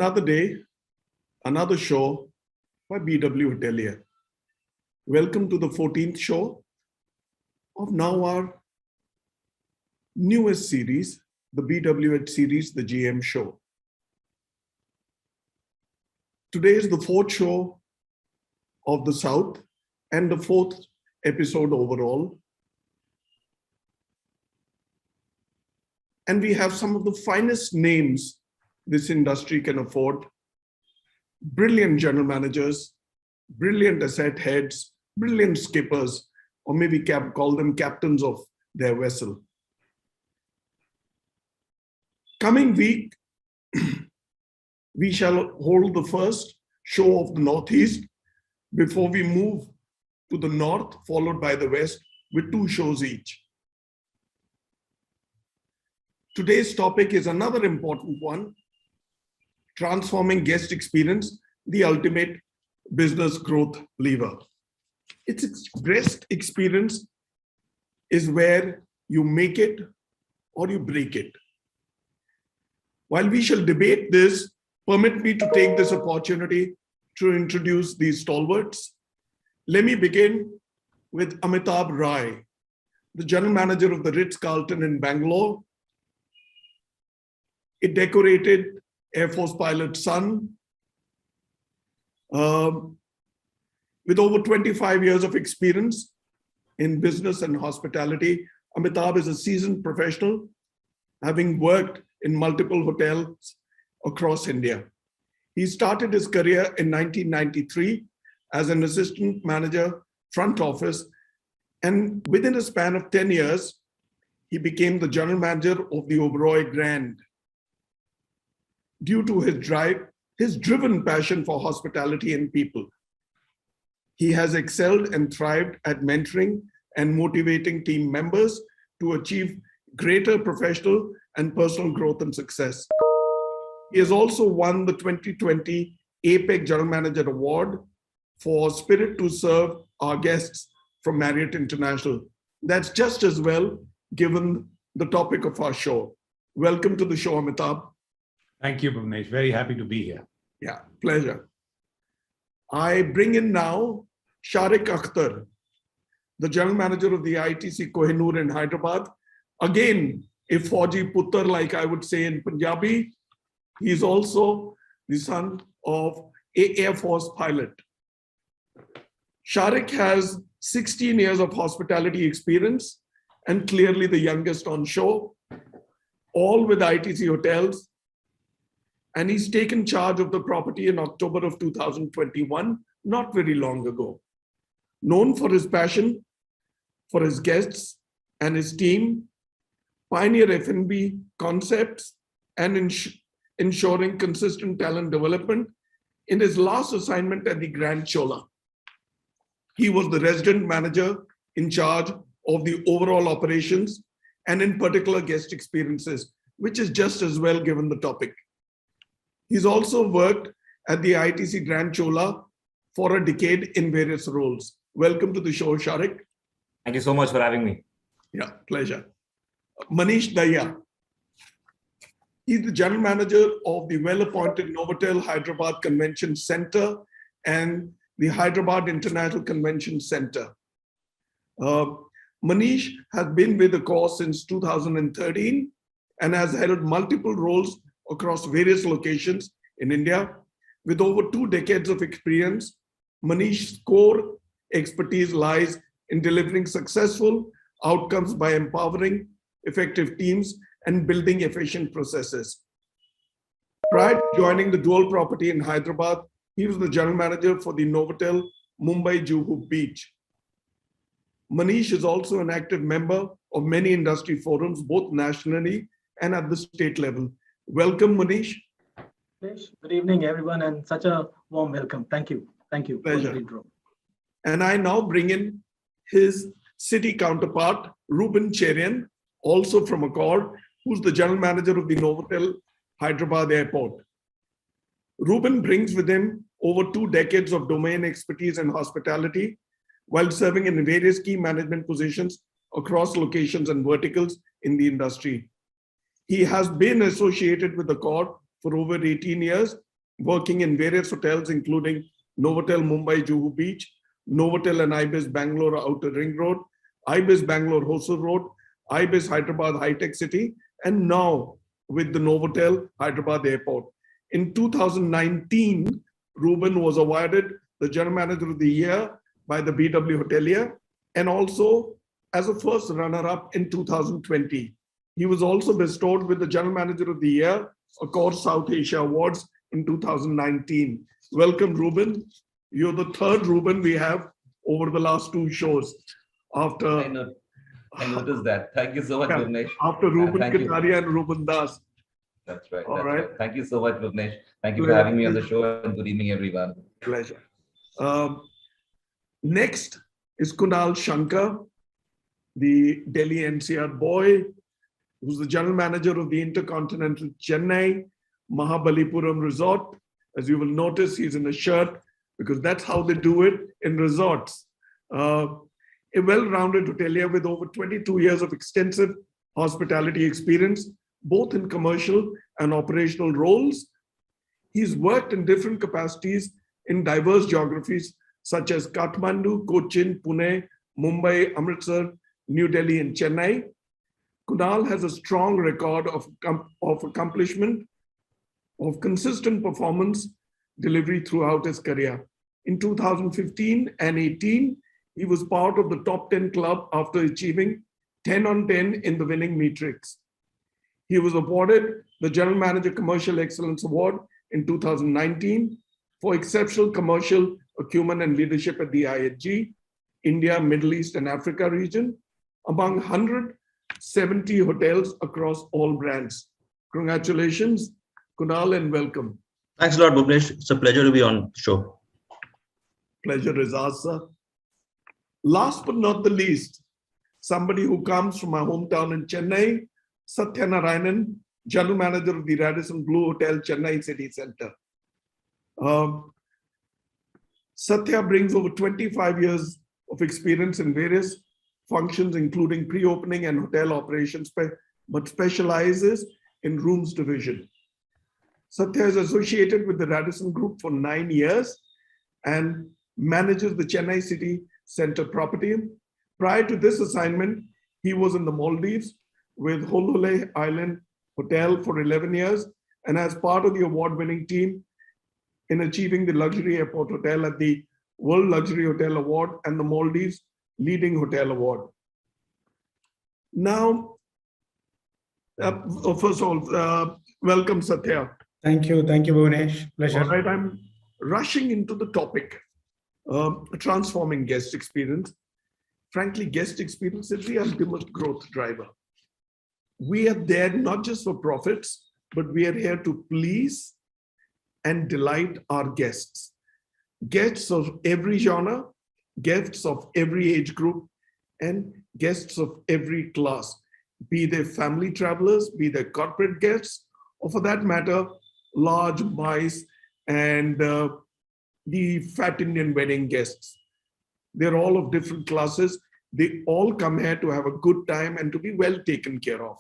Another day, another show by BW Hotelier. Welcome to the 14th show of now our newest series, the BWH series, the GM show. Today is the 4th show of the South and the 4th episode overall. And we have some of the finest names this industry can afford. Brilliant general managers, brilliant asset heads, brilliant skippers, or maybe call them captains of their vessel. Coming week, we shall hold the first show of the Northeast before we move to the North, followed by the West, with 2 shows each. Today's topic is another important one: transforming guest experience, the ultimate business growth lever. Its guest experience is where you make it or you break it. While we shall debate this, permit me to take this opportunity to introduce these stalwarts. Let me begin with Amitabh Rai, the general manager of the Ritz-Carlton in Bangalore, a decorated Air Force pilot's son, with over 25 years of experience in business and hospitality. Amitabh is a seasoned professional, having worked in multiple hotels across India. He started his career in 1993 as an assistant manager, front office, and within a span of 10 years, he became the general manager of the Oberoi Grand. Due to his driven passion for hospitality and people, he has excelled and thrived at mentoring and motivating team members to achieve greater professional and personal growth and success. He has also won the 2020 APEC General Manager Award for Spirit to Serve Our Guests from Marriott International. That's just as well, given the topic of our show. Welcome to the show, Amitabh. Thank you, Bhuvnesh. Very happy to be here. Yeah, pleasure. I bring in now Sharik Akhtar, the general manager of the ITC Kohinoor in Hyderabad. Again, a Fauji Puttar, like I would say in Punjabi. He's also the son of an Air Force pilot. Sharik has 16 years of hospitality experience and clearly the youngest on show, all with ITC hotels. And he's taken charge of the property in October of 2021, not very long ago. Known for his passion for his guests and his team, pioneer F&B concepts, and ensuring consistent talent development. In his last assignment at the Grand Chola, he was the resident manager in charge of the overall operations and in particular guest experiences, which is just as well given the topic. He's also worked at the ITC Grand Chola for a decade in various roles. Welcome to the show, Sharik. Thank you so much for having me. Yeah, pleasure. Manish Daya. He's the general manager of the well-appointed Novotel Hyderabad Convention Center and the Hyderabad International Convention Center. Manish has been with the course since 2013 and has held multiple roles across various locations in India. With over 2 decades of experience, Manish's core expertise lies in delivering successful outcomes by empowering effective teams and building efficient processes. Prior to joining the dual property in Hyderabad, he was the general manager for the Novotel Mumbai Juhu Beach. Manish is also an active member of many industry forums, both nationally and at the state level. Welcome, Manish. Good evening, everyone, and such a warm welcome. Thank you. Thank you. Pleasure. And I now bring in his city counterpart, Ruben Cherian, also from Accord, who's the general manager of the Novotel Hyderabad Airport. Ruben brings with him over 2 decades of domain expertise in hospitality, while serving in various key management positions across locations and verticals in the industry. He has been associated with Accord for over 18 years working in various hotels, including Novotel Mumbai Juhu Beach, Novotel and Ibis Bangalore Outer Ring Road, Ibis Bangalore Hosur Road, Ibis Hyderabad High Tech City, and now with the Novotel Hyderabad Airport. In 2019, Ruben was awarded the General Manager of the Year by the BW Hotelier, and also as a first runner-up in 2020. He was also bestowed with the General Manager of the Year, Accor South Asia Awards in 2019. Welcome, Ruben. You're the third Ruben we have over the last two shows. After I noticed that. Thank you so much, Bhuvnesh. After Ruben Thank you. Kataria and Ruben Das. That's right. All That's right. right. Thank you so much, Bhuvnesh. Thank you for having me on the show, and good evening, everyone. Pleasure. Next is Kunal Shankar, the Delhi NCR boy, who's the General Manager of the Intercontinental Chennai Mahabalipuram Resort. As you will notice, he's in a shirt because that's how they do it in resorts. A well-rounded hotelier with over 22 years of extensive hospitality experience, both in commercial and operational roles. He's worked in different capacities in diverse geographies such as Kathmandu, Cochin, Pune, Mumbai, Amritsar, New Delhi, and Chennai. Kunal has a strong record of accomplishment, of consistent performance delivery throughout his career. In 2015 and 18, he was part of the top 10 club after achieving 10 on 10 in the winning matrix. He was awarded the General Manager Commercial Excellence Award in 2019 for exceptional commercial acumen and leadership at the IHG, India, Middle East, and Africa region, among 170 hotels across all brands. Congratulations, Kunal, and welcome. Thanks a lot, Bhuvnesh. It's a pleasure to be on the show. Pleasure is ours, sir. Last but not the least, somebody who comes from my hometown in Chennai, Satyanarayan, General Manager of the Radisson Blue Hotel, Chennai City Center. Satya brings over 25 years of experience in various functions, including pre-opening and hotel operations, but specializes in rooms division. Satya is associated with the Radisson Group for 9 years and manages the Chennai City Center property. Prior to this assignment, he was in the Maldives with Holole Island Hotel for 11 years and as part of the award-winning team in achieving the Luxury Airport Hotel at the World Luxury Hotel Award and the Maldives Leading Hotel Award. Now, first of all, welcome, Satya. Thank you, Bhuvnesh. Pleasure. All right, I'm rushing into the topic, transforming guest experience. Frankly, guest experience is the ultimate growth driver. We are there not just for profits, but we are here to please and delight our guests. Guests of every genre, guests of every age group, and guests of every class, be they family travelers, be they corporate guests, or for that matter, large mice and the fat Indian wedding guests. They're all of different classes. They all come here to have a good time and to be well taken care of.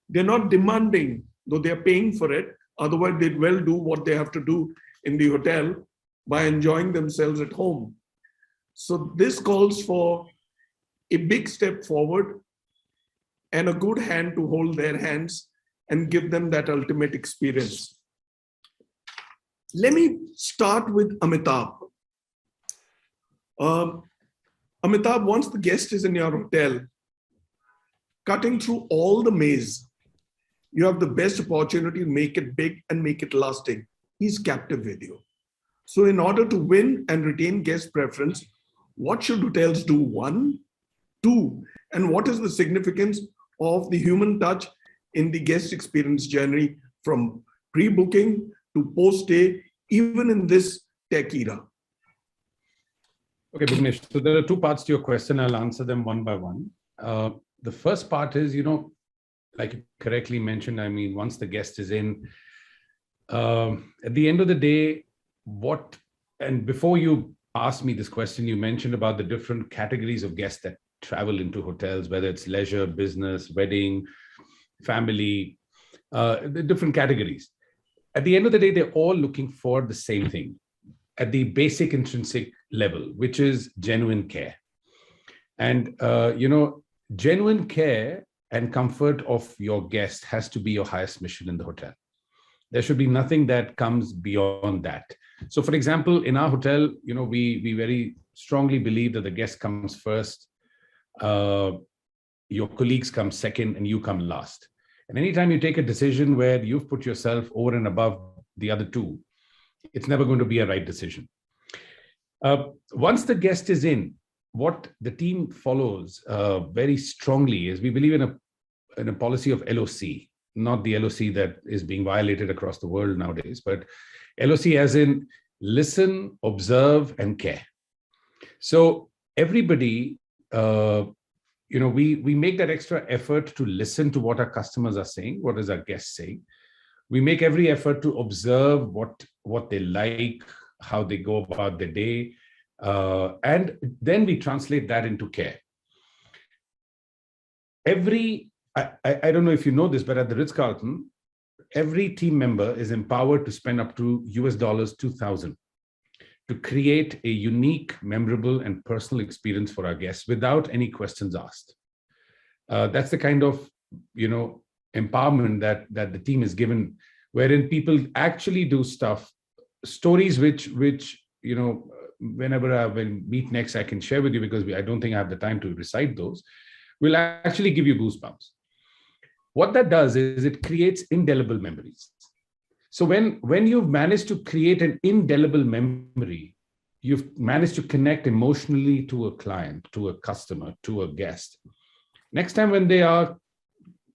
They're not demanding, though they're paying for it. Otherwise, they'd well do what they have to do in the hotel by enjoying themselves at home. So this calls for a big step forward and a good hand to hold their hands and give them that ultimate experience. Let me start with Amitabh. Amitabh, once the guest is in your hotel, cutting through all the maze, you have the best opportunity to make it big and make it lasting. He's captive with you. So in order to win and retain guest preference, what should hotels do? 1, 2, and what is the significance of the human touch in the guest experience journey from pre-booking to post-stay, even in this tech era? Okay, Bhuvnesh. So there are two parts to your question. I'll answer them one by one. The first part is, like you correctly mentioned, I mean, once the guest is in, at the end of the day, and before you asked me this question, you mentioned about the different categories of guests that travel into hotels, whether it's leisure, business, wedding, family, the different categories. at the end of the day, they're all looking for the same thing at the basic intrinsic level, which is genuine care. And, genuine care and comfort of your guest has to be your highest mission in the hotel. There should be nothing that comes beyond that. So, for example, in our hotel, we very strongly believe that the guest comes first, your colleagues come second, and you come last. And anytime you take a decision where you've put yourself over and above the other two, it's never going to be a right decision. Once the guest is in, what the team follows very strongly is we believe in a policy of LOC, not the LOC that is being violated across the world nowadays, but LOC as in listen, observe, and care. So everybody, we make that extra effort to listen to what our customers are saying, what is our guest saying. We make every effort to observe what they like, how they go about their day, and then we translate that into care. I don't know if you know this, but at the Ritz-Carlton, every team member is empowered to spend up to $2,000 to create a unique, memorable, and personal experience for our guests without any questions asked. That's the kind of, empowerment that the team is given, wherein people actually do stuff, stories which whenever I will meet next, I can share with you, because I don't think I have the time to recite those, will actually give you goosebumps. What that does is it creates indelible memories. So when you've managed to create an indelible memory, you've managed to connect emotionally to a client, to a customer, to a guest. Next time when they are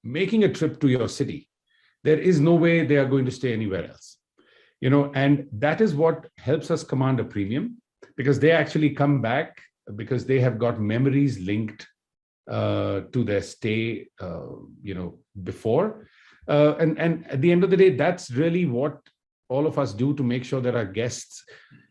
making a trip to your city, there is no way they are going to stay anywhere else. And that is what helps us command a premium, because they actually come back because they have got memories linked to their stay, before. And at the end of the day, that's really what all of us do to make sure that our guests,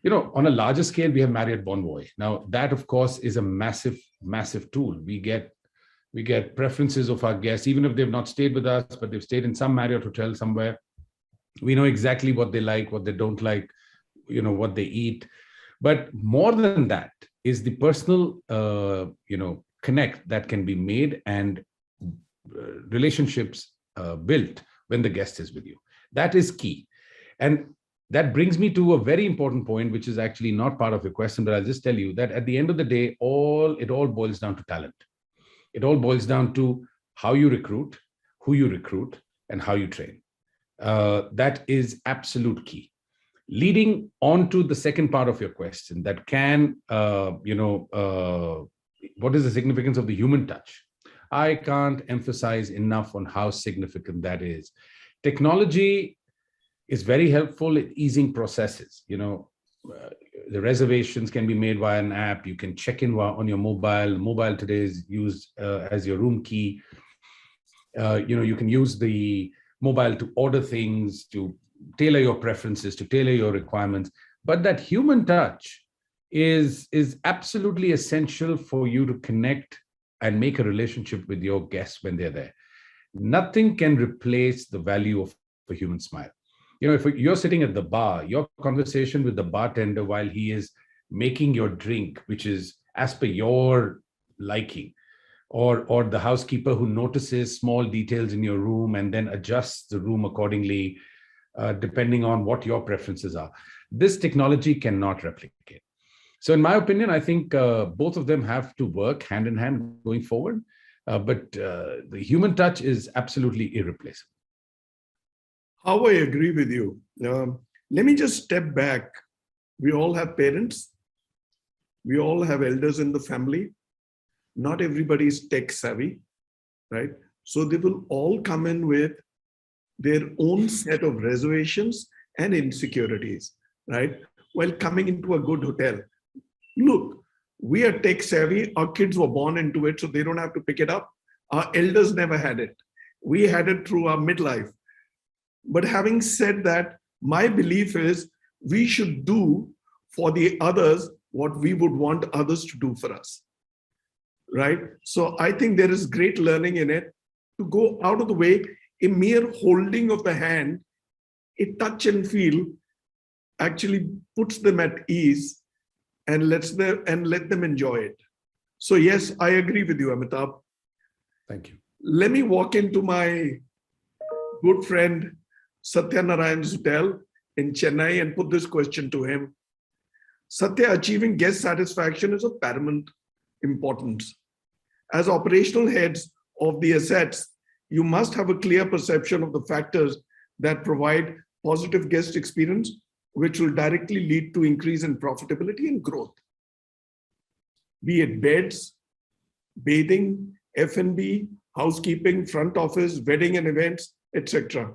on a larger scale, we have Marriott Bonvoy. Now, that, of course, is a massive, massive tool. We get preferences of our guests, even if they've not stayed with us, but they've stayed in some Marriott hotel somewhere. We know exactly what they like, what they don't like, what they eat. But more than that is the personal, connect that can be made and relationships built when the guest is with you. That is key. And that brings me to a very important point, which is actually not part of your question, but I'll just tell you that at the end of the day, it all boils down to talent. It all boils down to how you recruit, who you recruit, and how you train. That is absolute key. Leading on to the second part of your question, that what is the significance of the human touch? I can't emphasize enough on how significant that is. Technology is very helpful in easing processes. The reservations can be made via an app. You can check in on your mobile. Mobile today is used as your room key. You can use the mobile to order things, to tailor your preferences, to tailor your requirements. But that human touch is absolutely essential for you to connect and make a relationship with your guests when they're there. Nothing can replace the value of a human smile. If you're sitting at the bar, your conversation with the bartender while he is making your drink, which is as per your liking, or the housekeeper who notices small details in your room and then adjusts the room accordingly, depending on what your preferences are. This technology cannot replicate. So in my opinion, I think both of them have to work hand in hand going forward. But the human touch is absolutely irreplaceable. How I agree with you. Let me just step back. We all have parents. We all have elders in the family. Not everybody is tech savvy, right? So they will all come in with their own set of reservations and insecurities, right? While coming into a good hotel. Look, we are tech savvy. Our kids were born into it, so they don't have to pick it up. Our elders never had it. We had it through our midlife. But having said that, my belief is we should do for the others what we would want others to do for us, right? So I think there is great learning in it to go out of the way. A mere holding of the hand a touch and feel actually puts them at ease and let them enjoy it. So yes, I agree with you, Amitabh. Thank you. Let me walk into my good friend Satyanarayan's hotel in Chennai and put this question to him. Satya, achieving guest satisfaction is of paramount importance. As operational heads of the assets, you must have a clear perception of the factors that provide positive guest experience, which will directly lead to increase in profitability and growth. Be it beds, bathing, F&B, housekeeping, front office, wedding and events, etc.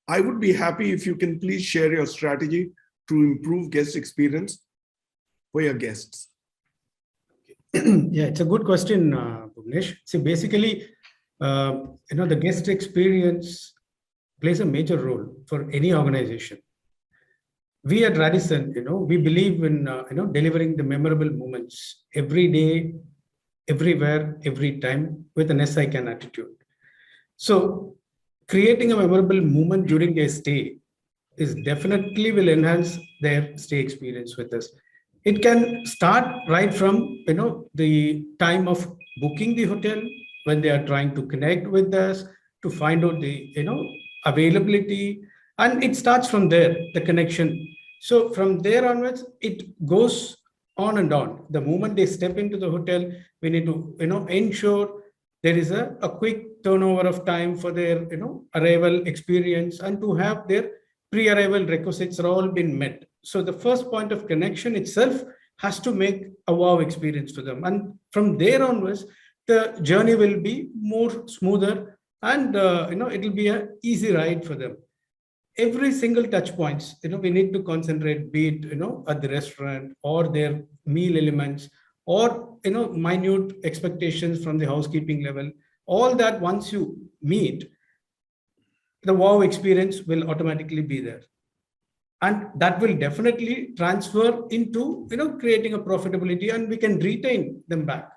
I would be happy if you can please share your strategy to improve guest experience for your guests. Yeah, it's a good question, Bhuvnesh. See, basically, the guest experience plays a major role for any organization. We at Radisson, we believe in, delivering the memorable moments every day, everywhere, every time with an SI can attitude. So creating a memorable moment during their stay is definitely will enhance their stay experience with us. It can start right from, the time of booking the hotel, when they are trying to connect with us, to find out the, availability, and it starts from there, the connection. So from there onwards, it goes on and on. The moment they step into the hotel, we need to, ensure there is a quick turnover of time for their, arrival experience, and to have their pre-arrival requisites are all been met. So the first point of connection itself has to make a wow experience for them. And from there onwards, the journey will be more smoother, and, it will be an easy ride for them. Every single touch points, we need to concentrate, be it, at the restaurant or their meal elements, or, minute expectations from the housekeeping level. All that once you meet, the wow experience will automatically be there. And that will definitely transfer into, creating a profitability, and we can retain them back.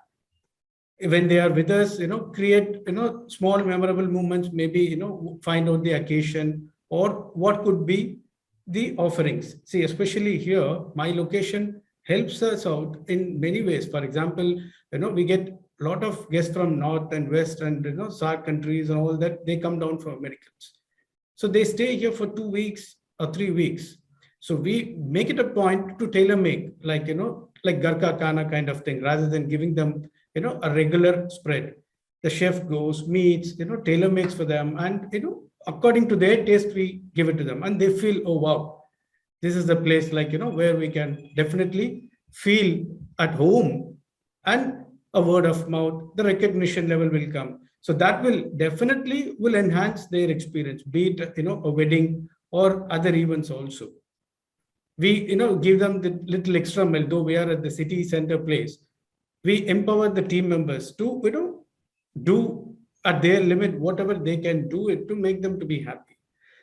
When they are with us, create, small memorable moments, maybe, find out the occasion or what could be the offerings. See, especially here, my location helps us out in many ways. For example, we get a lot of guests from North and West and, SAARC countries and all that. They come down for medicals. So they stay here for 2 weeks or 3 weeks. So we make it a point to tailor make, like, like Garka Khana kind of thing, rather than giving them, a regular spread. The chef goes, meets, tailor makes for them, and, according to their taste, we give it to them, and they feel, oh, wow, this is the place, like, where we can definitely feel at home, and a word of mouth, the recognition level will come. So that will definitely will enhance their experience, be it, a wedding or other events also. We, give them the little extra mile, though we are at the city center place. We empower the team members to, do at their limit whatever they can do it to make them to be happy.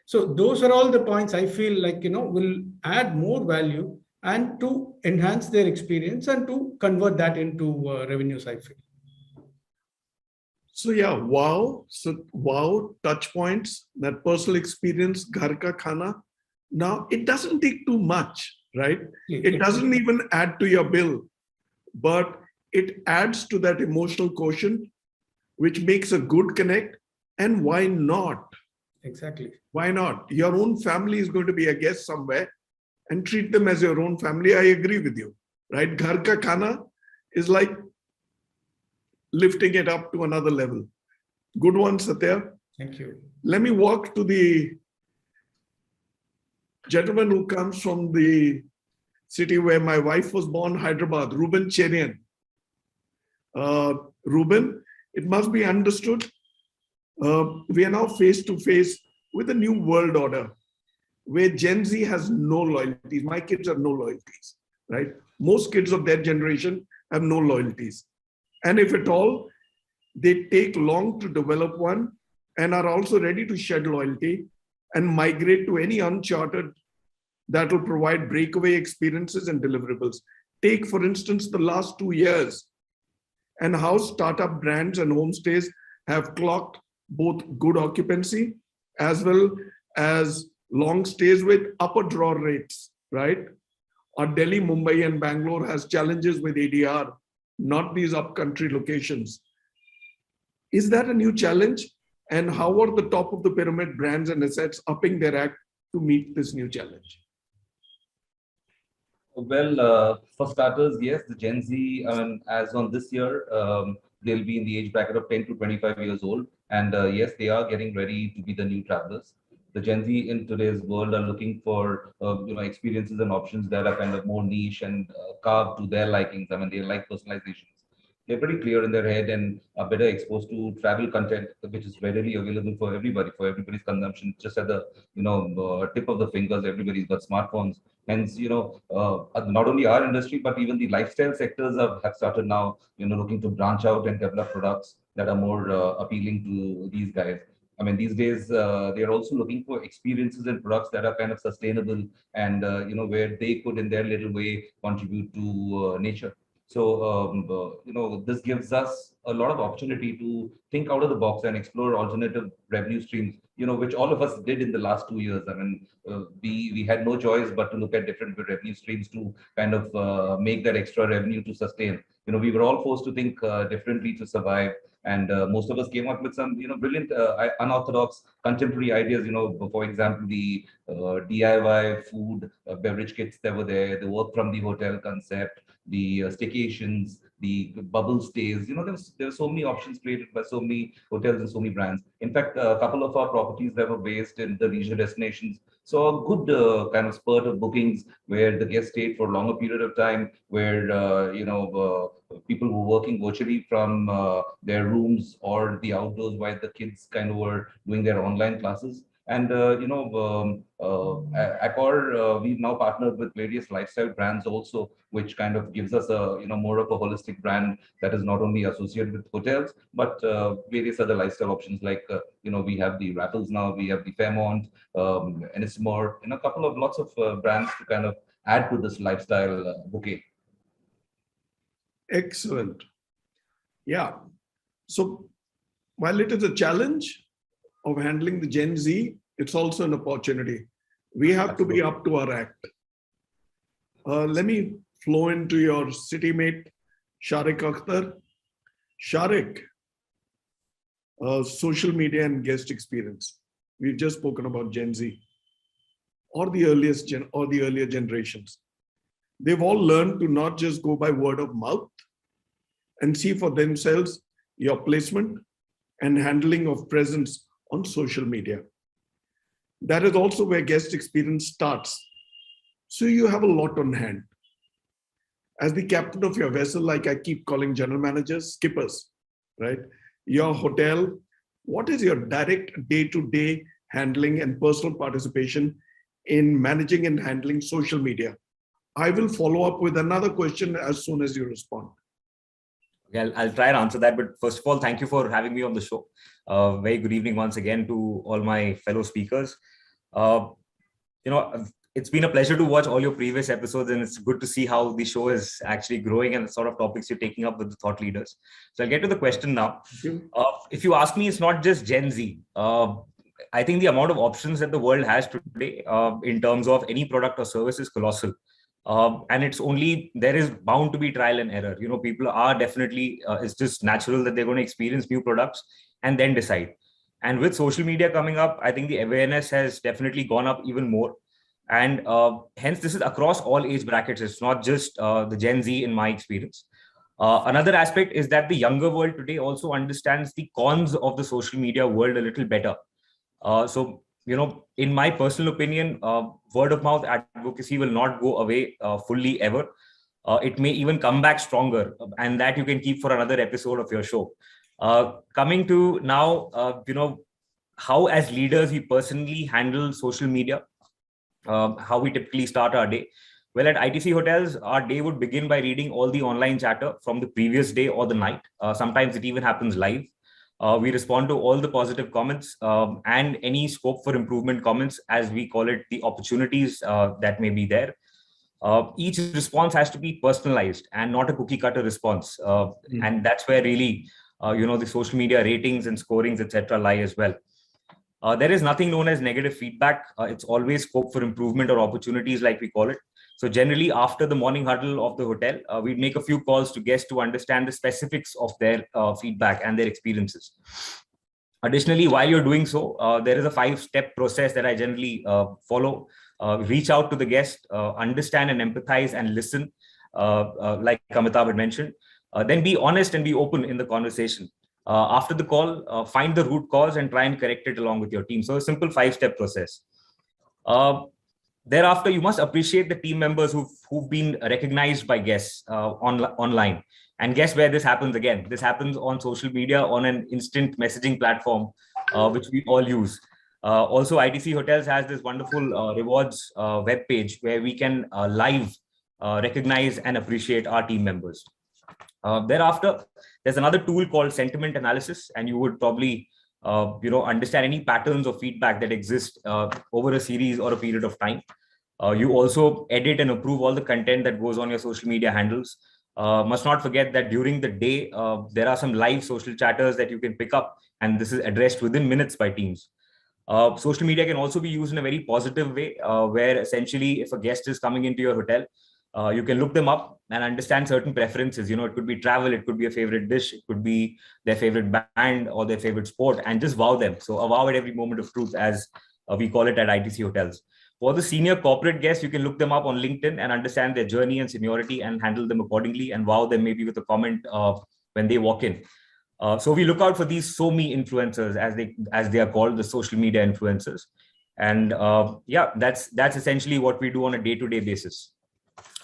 So those are all the points I feel like, will add more value and to enhance their experience and to convert that into revenues, I feel. So yeah, wow. So wow, touch points, that personal experience, Ghar Ka Khana. Now, it doesn't take too much, right? It doesn't even add to your bill, but it adds to that emotional quotient, which makes a good connect. And why not? Exactly. Why not? Your own family is going to be a guest somewhere, and treat them as your own family. I agree with you, right? Ghar Ka Khana is like lifting it up to another level. Good one, Satya. Thank you. Let me walk to the gentleman who comes from the city where my wife was born, Hyderabad, Ruben Cherian. Ruben, it must be understood, we are now face to face with a new world order where Gen Z has no loyalties. My kids have no loyalties, right? Most kids of their generation have no loyalties. And if at all, they take long to develop one and are also ready to shed loyalty and migrate to any uncharted that will provide breakaway experiences and deliverables. Take, for instance, the last 2 years and how startup brands and homestays have clocked both good occupancy as well as long stays with upper draw rates, right? Or Delhi, Mumbai, and Bangalore has challenges with ADR, not these upcountry locations. Is that a new challenge? And how are the top of the pyramid brands and assets upping their act to meet this new challenge? Well, for starters, yes, the Gen Z, as on this year, they'll be in the age bracket of 10 to 25 years old. And yes, they are getting ready to be the new travelers. The Gen Z in today's world are looking for experiences and options that are kind of more niche and carved to their likings. I mean, they like personalizations. They're pretty clear in their head and are better exposed to travel content, which is readily available for everybody's consumption, just at the tip of the fingers. Everybody's got smartphones. Hence, not only our industry, but even the lifestyle sectors have started now, looking to branch out and develop products that are more appealing to these guys. I mean, these days, they are also looking for experiences and products that are kind of sustainable and, where they could in their little way contribute to nature. So, this gives us a lot of opportunity to think out of the box and explore alternative revenue streams, which all of us did in the last 2 years. I mean, we had no choice but to look at different revenue streams to kind of make that extra revenue to sustain. We were all forced to think differently to survive. And most of us came up with some, brilliant, unorthodox, contemporary ideas. For example, the DIY food, beverage kits that were there, the work from the hotel concept, the staycations, the bubble stays. There were so many options created by so many hotels and so many brands. In fact, a couple of our properties that were based in the leisure destinations saw a good kind of spurt of bookings where the guests stayed for a longer period of time, where people were working virtually from their rooms or the outdoors while the kids kind of were doing their online classes. And Accor, we've now partnered with various lifestyle brands also, which kind of gives us a more of a holistic brand that is not only associated with hotels, but various other lifestyle options like we have the Raffles now, we have the Fairmont, and it's more lots of brands to kind of add to this lifestyle bouquet. Excellent. Yeah. So while it is a challenge of handling the Gen Z, it's also an opportunity. We have to be up to our act. Let me flow into your city mate, Sharik Akhtar. Sharik, social media and guest experience. We've just spoken about Gen Z or the earlier generations. They've all learned to not just go by word of mouth and see for themselves your placement and handling of presence on social media. That is also where guest experience starts. So you have a lot on hand. As the captain of your vessel, like I keep calling general managers, skippers, right? Your hotel, what is your direct day-to-day handling and personal participation in managing and handling social media? I will follow up with another question as soon as you respond. Okay, I'll try and answer that. But first of all, thank you for having me on the show. Very good evening once again to all my fellow speakers. It's been a pleasure to watch all your previous episodes, and it's good to see how the show is actually growing and the sort of topics you're taking up with the thought leaders. So I'll get to the question now. If you ask me, it's not just Gen Z. I think the amount of options that the world has today in terms of any product or service is colossal. And there is bound to be trial and error. People are definitely, it's just natural that they're going to experience new products and then decide. And with social media coming up, I think the awareness has definitely gone up even more. And hence, this is across all age brackets. It's not just the Gen Z in my experience. Another aspect is that the younger world today also understands the cons of the social media world a little better. So, in my personal opinion, word of mouth advocacy will not go away fully ever. It may even come back stronger, and that you can keep for another episode of your show. Coming to now, how as leaders we personally handle social media, how we typically start our day. Well, at ITC Hotels, our day would begin by reading all the online chatter from the previous day or the night. Sometimes it even happens live. We respond to all the positive comments and any scope for improvement comments, as we call it, the opportunities that may be there. Each response has to be personalized and not a cookie cutter response. And that's where really, the social media ratings and scorings, etc., lie as well. There is nothing known as negative feedback. It's always scope for improvement or opportunities, like we call it. So generally, after the morning huddle of the hotel, we'd make a few calls to guests to understand the specifics of their feedback and their experiences. Additionally, while you're doing so, there is a 5-step process that I generally follow. Reach out to the guest, understand and empathize and listen, like Amitabh had mentioned. Then be honest and be open in the conversation. After the call, find the root cause and try and correct it along with your team. So a simple 5-step process. Thereafter, you must appreciate the team members who've been recognized by guests online. And guess where this happens again? This happens on social media, on an instant messaging platform, which we all use. Also, ITC Hotels has this wonderful rewards web page where we can live recognize and appreciate our team members. Thereafter, there's another tool called sentiment analysis, and you would probably understand any patterns of feedback that exist over a series or a period of time. You also edit and approve all the content that goes on your social media handles. Must not forget that during the day, there are some live social chatters that you can pick up, and this is addressed within minutes by teams. Social media can also be used in a very positive way, where essentially if a guest is coming into your hotel, you can look them up and understand certain preferences. It could be travel, it could be a favorite dish, it could be their favorite band or their favorite sport, and just wow them. So a wow at every moment of truth, as we call it at ITC Hotels. For the senior corporate guests, you can look them up on LinkedIn and understand their journey and seniority and handle them accordingly, and wow them maybe with a comment when they walk in. So we look out for these SOME influencers, as they are called, the social media influencers. And that's essentially what we do on a day-to-day basis.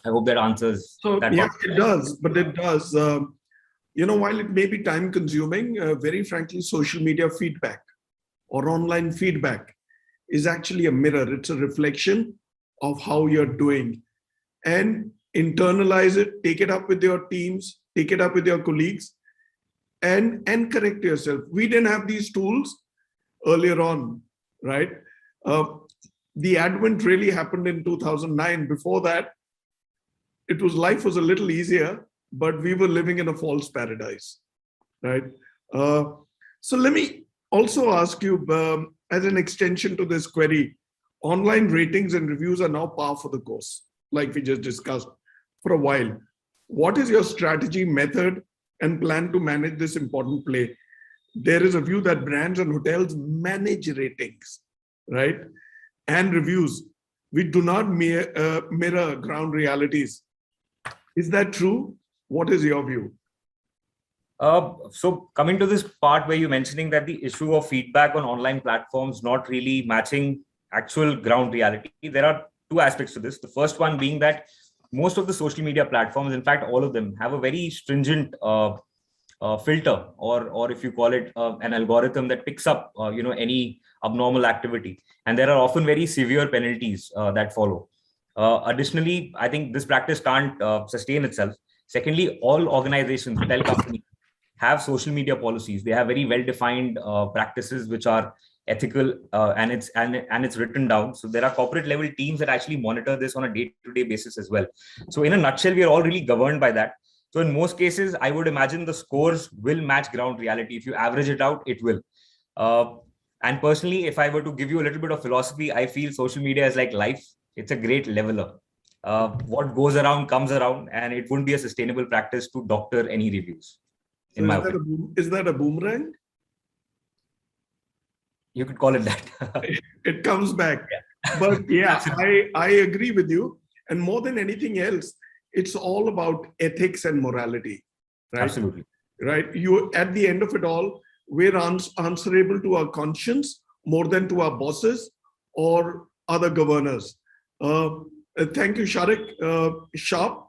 I hope that answers that. Yeah, it does. But it does. While it may be time consuming, very frankly, social media feedback or online feedback is actually a mirror. It's a reflection of how you're doing. And internalize it, take it up with your teams, take it up with your colleagues, and correct yourself. We didn't have these tools earlier on, right? The advent really happened in 2009. Before that, life was a little easier, but we were living in a false paradise, right? So let me also ask you, as an extension to this query, online ratings and reviews are now par for the course, like we just discussed for a while. What is your strategy, method, and plan to manage this important play? There is a view that brands and hotels manage ratings, right? And reviews. We do not mirror ground realities. Is that true? What is your view? So coming to this part where you're mentioning that the issue of feedback on online platforms not really matching actual ground reality, there are two aspects to this. The first one being that most of the social media platforms, in fact, all of them, have a very stringent filter, or if you call it an algorithm that picks up any abnormal activity, and there are often very severe penalties that follow. Additionally, I think this practice can't sustain itself. Secondly, all organizations, hotel companies, have social media policies. They have very well-defined practices which are ethical, and it's written down. So there are corporate level teams that actually monitor this on a day-to-day basis as well. So in a nutshell, we are all really governed by that. So in most cases, I would imagine the scores will match ground reality. If you average it out, it will. And personally, if I were to give you a little bit of philosophy, I feel social media is like life. It's a great leveler. What goes around comes around, and it wouldn't be a sustainable practice to doctor any reviews. So is that a boomerang? You could call it that. It comes back. Yeah. But yeah, I agree with you. And more than anything else, it's all about ethics and morality, right? Absolutely. Right. You, at the end of it all, we're answerable to our conscience more than to our bosses or other governors. Thank you, Sharik. Sharp.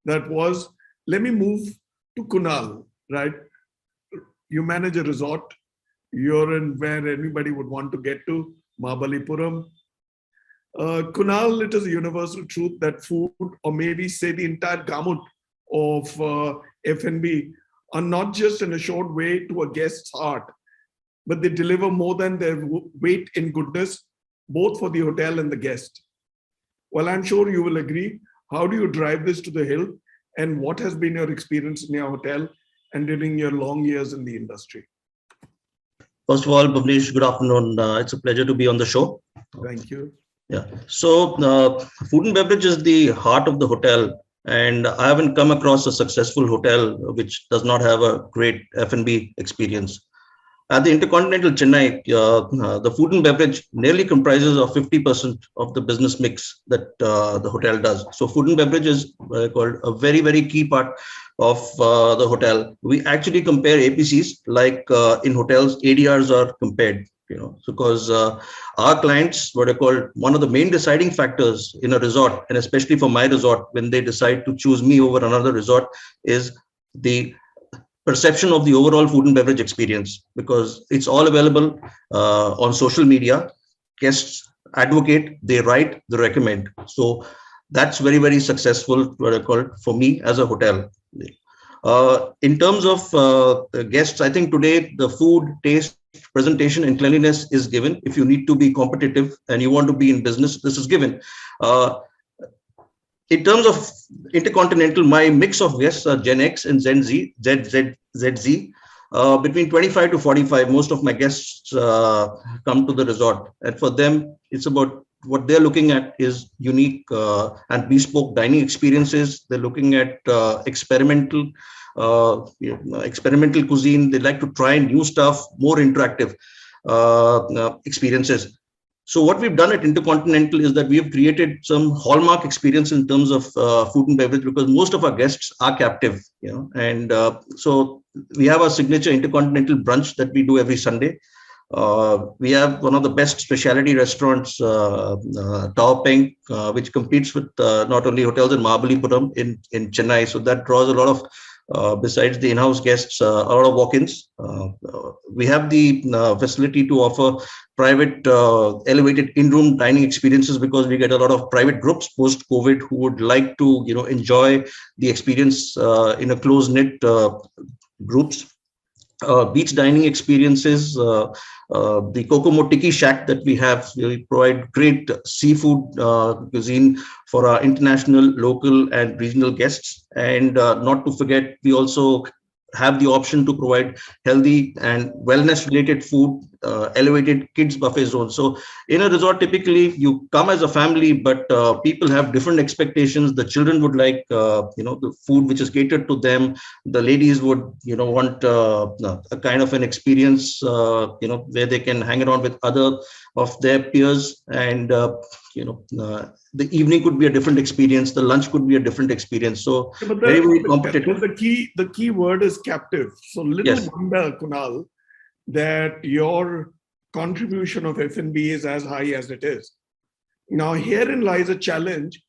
That was. Let me move to Kunal. Right. You manage a resort. You're in where anybody would want to get to, Mahabalipuram. Kunal, it is a universal truth that food, or maybe say the entire gamut of F&B, are not just an assured way to a guest's heart, but they deliver more than their weight in goodness, both for the hotel and the guest. Well, I'm sure you will agree. How do you drive this to the hill? And what has been your experience in your hotel and during your long years in the industry? First of all, Bhuvnesh, good afternoon. It's a pleasure to be on the show. Thank you. Yeah. So, food and beverage is the heart of the hotel, and I haven't come across a successful hotel which does not have a great F&B experience. At the Intercontinental Chennai, the food and beverage nearly comprises of 50% of the business mix that the hotel does. So food and beverage is called a very, very key part of the hotel. We actually compare APCs like in hotels, ADRs are compared, because our clients, what I call one of the main deciding factors in a resort, and especially for my resort, when they decide to choose me over another resort, is the perception of the overall food and beverage experience, because it's all available on social media. Guests advocate, they write, they recommend. So that's very, very successful, what I call, for me as a hotel. In terms of the guests, I think today the food, taste, presentation, and cleanliness is given. If you need to be competitive and you want to be in business, this is given. In terms of Intercontinental, my mix of guests are Gen X and Gen Z, ZZ. Between 25 to 45, most of my guests come to the resort. And for them, it's about what they're looking at is unique and bespoke dining experiences. They're looking at experimental cuisine. They like to try new stuff, more interactive experiences. So what we've done at Intercontinental is that we have created some hallmark experience in terms of food and beverage, because most of our guests are captive, and so we have a signature Intercontinental brunch that we do every Sunday. We have one of the best specialty restaurants, Tao Peng, which competes with not only hotels in Mahabalipuram in Chennai. So that draws a lot of, besides the in-house guests, a lot of walk-ins. We have the facility to offer private elevated in-room dining experiences, because we get a lot of private groups post-COVID who would like to enjoy the experience in a close-knit groups. Beach dining experiences, the Kokomo Tiki Shack that we have, we provide great seafood cuisine for our international, local, and regional guests. And not to forget, we also have the option to provide healthy and wellness related food, elevated kids buffet zone. So in a resort, typically you come as a family, but people have different expectations. The children would like the food which is catered to them. The ladies would want a kind of an experience where they can hang around with other of their peers, and the evening could be a different experience, the lunch could be a different experience. So very, very competitive. The key word is captive. So little wonder, Kunal, that your contribution of F&B is as high as it is. Now herein lies a challenge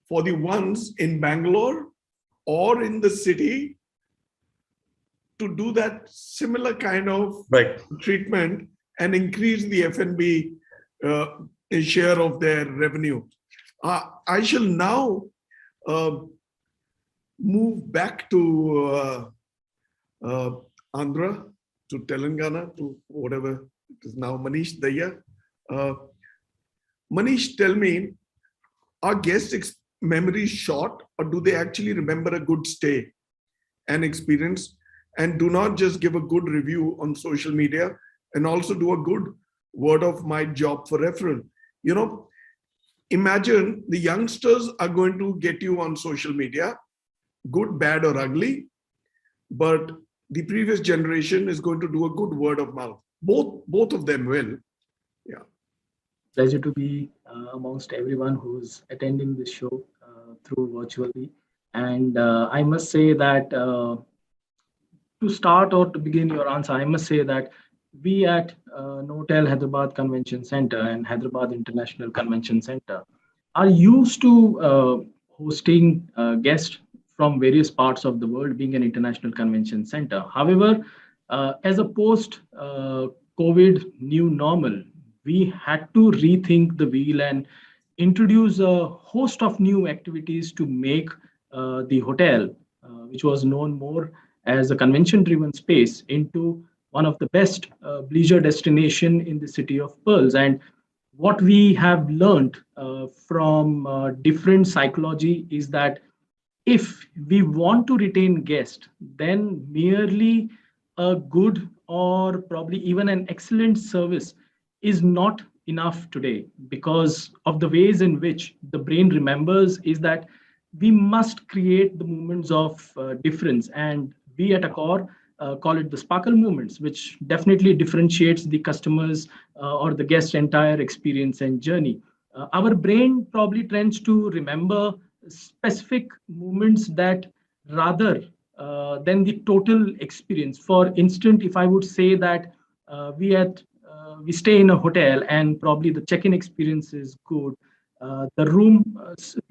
for the ones in Bangalore or in the city to do that similar kind of treatment and increase the F&B share of their revenue. I shall now move back to Andhra, to Telangana, to whatever it is now, Manish Daya. Manish, tell me, are guests' memories short, or do they actually remember a good stay and experience, and do not just give a good review on social media and also do a good word of mouth job for referral? Imagine the youngsters are going to get you on social media, good, bad, or ugly, but the previous generation is going to do a good word of mouth. Both of them will. Yeah. Pleasure to be amongst everyone who's attending this show through virtually. And I must say that to start or to begin your answer, I must say that we at Notel Hyderabad Convention Center and Hyderabad International Convention Center are used to hosting guests from various parts of the world, being an international convention center. However, as a post-COVID new normal, we had to rethink the wheel and introduce a host of new activities to make the hotel, which was known more as a convention-driven space, into one of the best leisure destination in the city of pearls. And what we have learned from different psychology is that if we want to retain guests, then merely a good or probably even an excellent service is not enough today, because of the ways in which the brain remembers is that we must create the moments of difference, and we at Accor call it the sparkle moments, which definitely differentiates the customers or the guest entire experience and journey. Our brain probably tends to remember specific moments that rather than the total experience. For instance, if I would say that we stay in a hotel and probably the check-in experience is good, the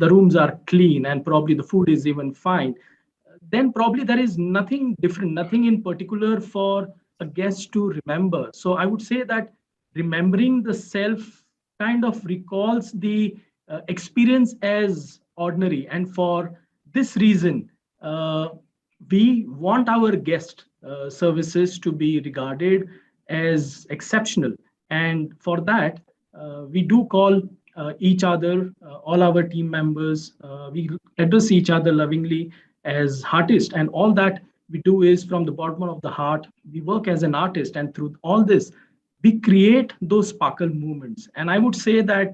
rooms are clean, and probably the food is even fine, then probably there is nothing different, nothing in particular for a guest to remember. So I would say that remembering the self kind of recalls the experience as ordinary. And for this reason, uh, we want our guest services to be regarded as exceptional. And for that, we do call each other, all our team members, we address each other lovingly as artists, and all that we do is from the bottom of the heart. We work as an artist, and through all this we create those sparkle moments. And I would say that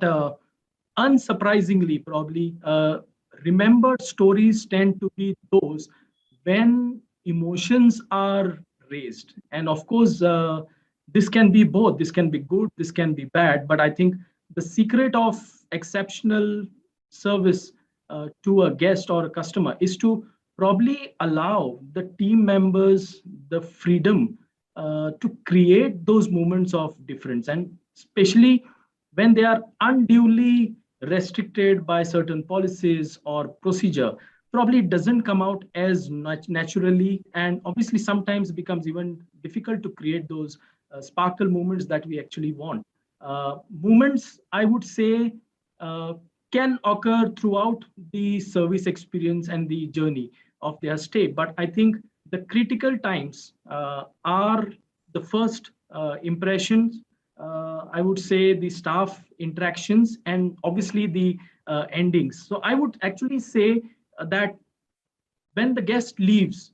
unsurprisingly, probably remembered stories tend to be those when emotions are raised. And of course, this can be both, this can be good, this can be bad, but I think the secret of exceptional service to a guest or a customer is to probably allow the team members the freedom to create those moments of difference, and especially when they are unduly restricted by certain policies or procedure, probably it doesn't come out as naturally, and obviously sometimes becomes even difficult to create those sparkle moments that we actually want. Moments, I would say, uh, can occur throughout the service experience and the journey of their stay. But I think the critical times are the first impressions, I would say the staff interactions, and obviously the endings. So I would actually say that when the guest leaves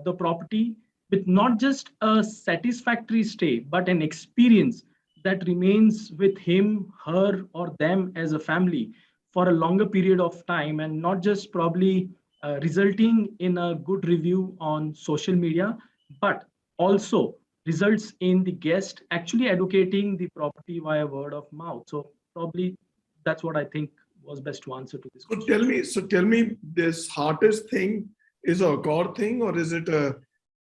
the property with not just a satisfactory stay, but an experience that remains with him, her, or them as a family for a longer period of time, and not just probably resulting in a good review on social media, but also results in the guest actually educating the property via word of mouth. So probably that's what I think was best to answer to this So question. tell me, this artist thing is a core thing, or is it a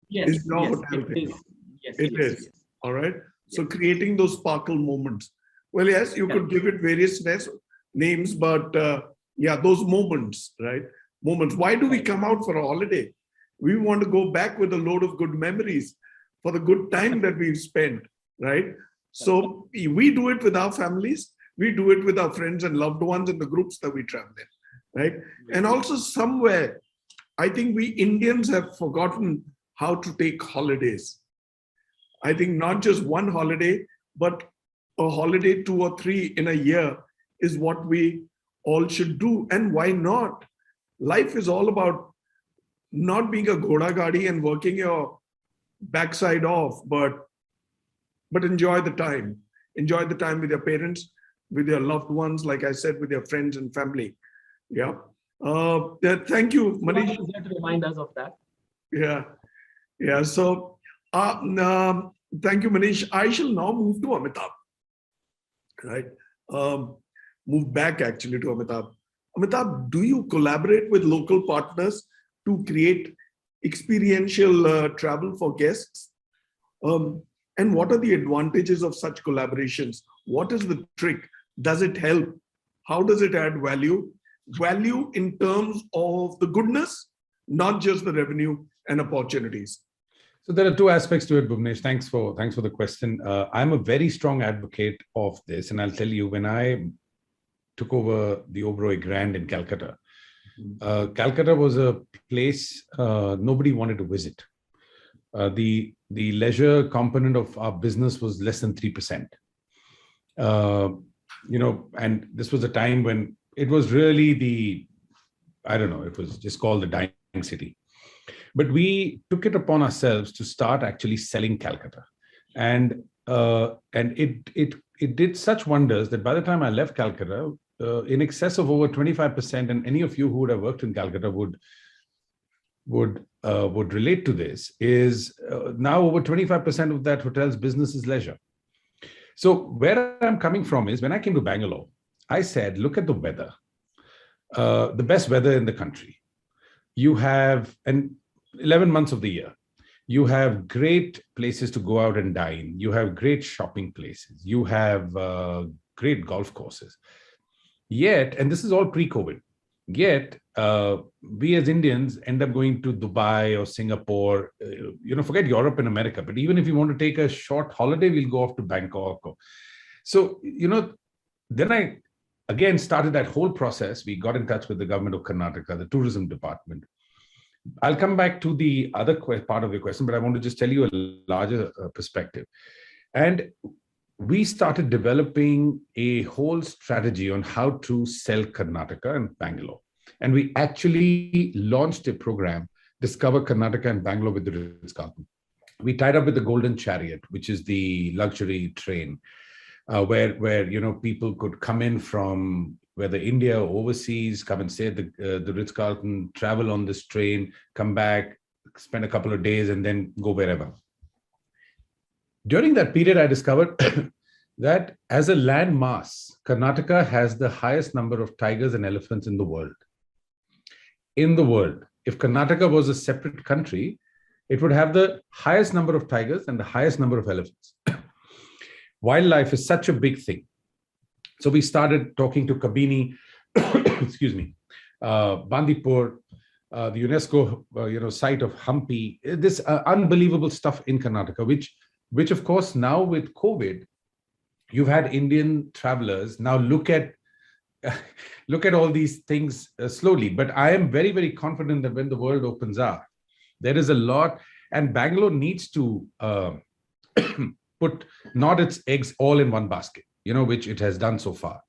Yes, is your yes, hotel it thing? is. Yes, It yes, is. yes. All right. So Yes. creating those sparkle moments. Well, yes, you could give it various names, but yeah, those moments, right? Moments. Why do we come out for a holiday? We want to go back with a load of good memories for the good time that we've spent, right? So we do it with our families. We do it with our friends and loved ones in the groups that we travel in, right? And also somewhere, I think we Indians have forgotten how to take holidays. I think not just one holiday, but a holiday, 2 or 3 in a year is what we all should do. And why not? Life is all about not being a ghoda gadi and working your backside off, but enjoy the time. Enjoy the time with your parents, with your loved ones, like I said, with your friends and family. Yeah. Thank you, Manish. Is there to remind us of that? Yeah. Yeah. So thank you, Manish. I shall now move to Amitabh. Right. Move back actually to Amitabh. Amitabh, do you collaborate with local partners to create experiential travel for guests? And what are the advantages of such collaborations? What is the trick? Does it help? How does it add value? Value in terms of the goodness, not just the revenue and opportunities. So there are two aspects to it, Bhuvnesh. Thanks for the question. I'm a very strong advocate of this, and I'll tell you, when I took over the Oberoi Grand in Calcutta, Calcutta was a place nobody wanted to visit. The leisure component of our business was less than 3%. And this was a time when it was really it was just called the dying city. But we took it upon ourselves to start actually selling Calcutta. And it did such wonders that by the time I left Calcutta, in excess of over 25%, and any of you who would have worked in Calcutta would relate to this, is now over 25% of that hotel's business is leisure. So where I'm coming from is, when I came to Bangalore, I said, look at the weather, the best weather in the country. You have 11 months of the year. You have great places to go out and dine. You have great shopping places. You have great golf courses. Yet, and this is all pre-COVID, yet we as Indians end up going to Dubai or Singapore, forget Europe and America, but even if you want to take a short holiday, we'll go off to Bangkok. So, then I again started that whole process. We got in touch with the government of Karnataka, the tourism department. I'll come back to the other part of your question, but I want to just tell you a larger perspective. And we started developing a whole strategy on how to sell Karnataka and Bangalore. And we actually launched a program, Discover Karnataka and Bangalore with the Ritz-Carlton. We tied up with the Golden Chariot, which is the luxury train, where people could come in from whether India or overseas, come and stay at the Ritz-Carlton, travel on this train, come back, spend a couple of days, and then go wherever. During that period, I discovered that as a land mass, Karnataka has the highest number of tigers and elephants in the world. In the world. If Karnataka was a separate country, it would have the highest number of tigers and the highest number of elephants. Wildlife is such a big thing. So we started talking to Kabini, Bandipur, the UNESCO site of Hampi, this unbelievable stuff in Karnataka, which of course now with COVID, you've had Indian travelers now look at all these things slowly. But I am very, very confident that when the world opens up, there is a lot, and Bangalore needs to put not its eggs all in one basket, which it has done so far.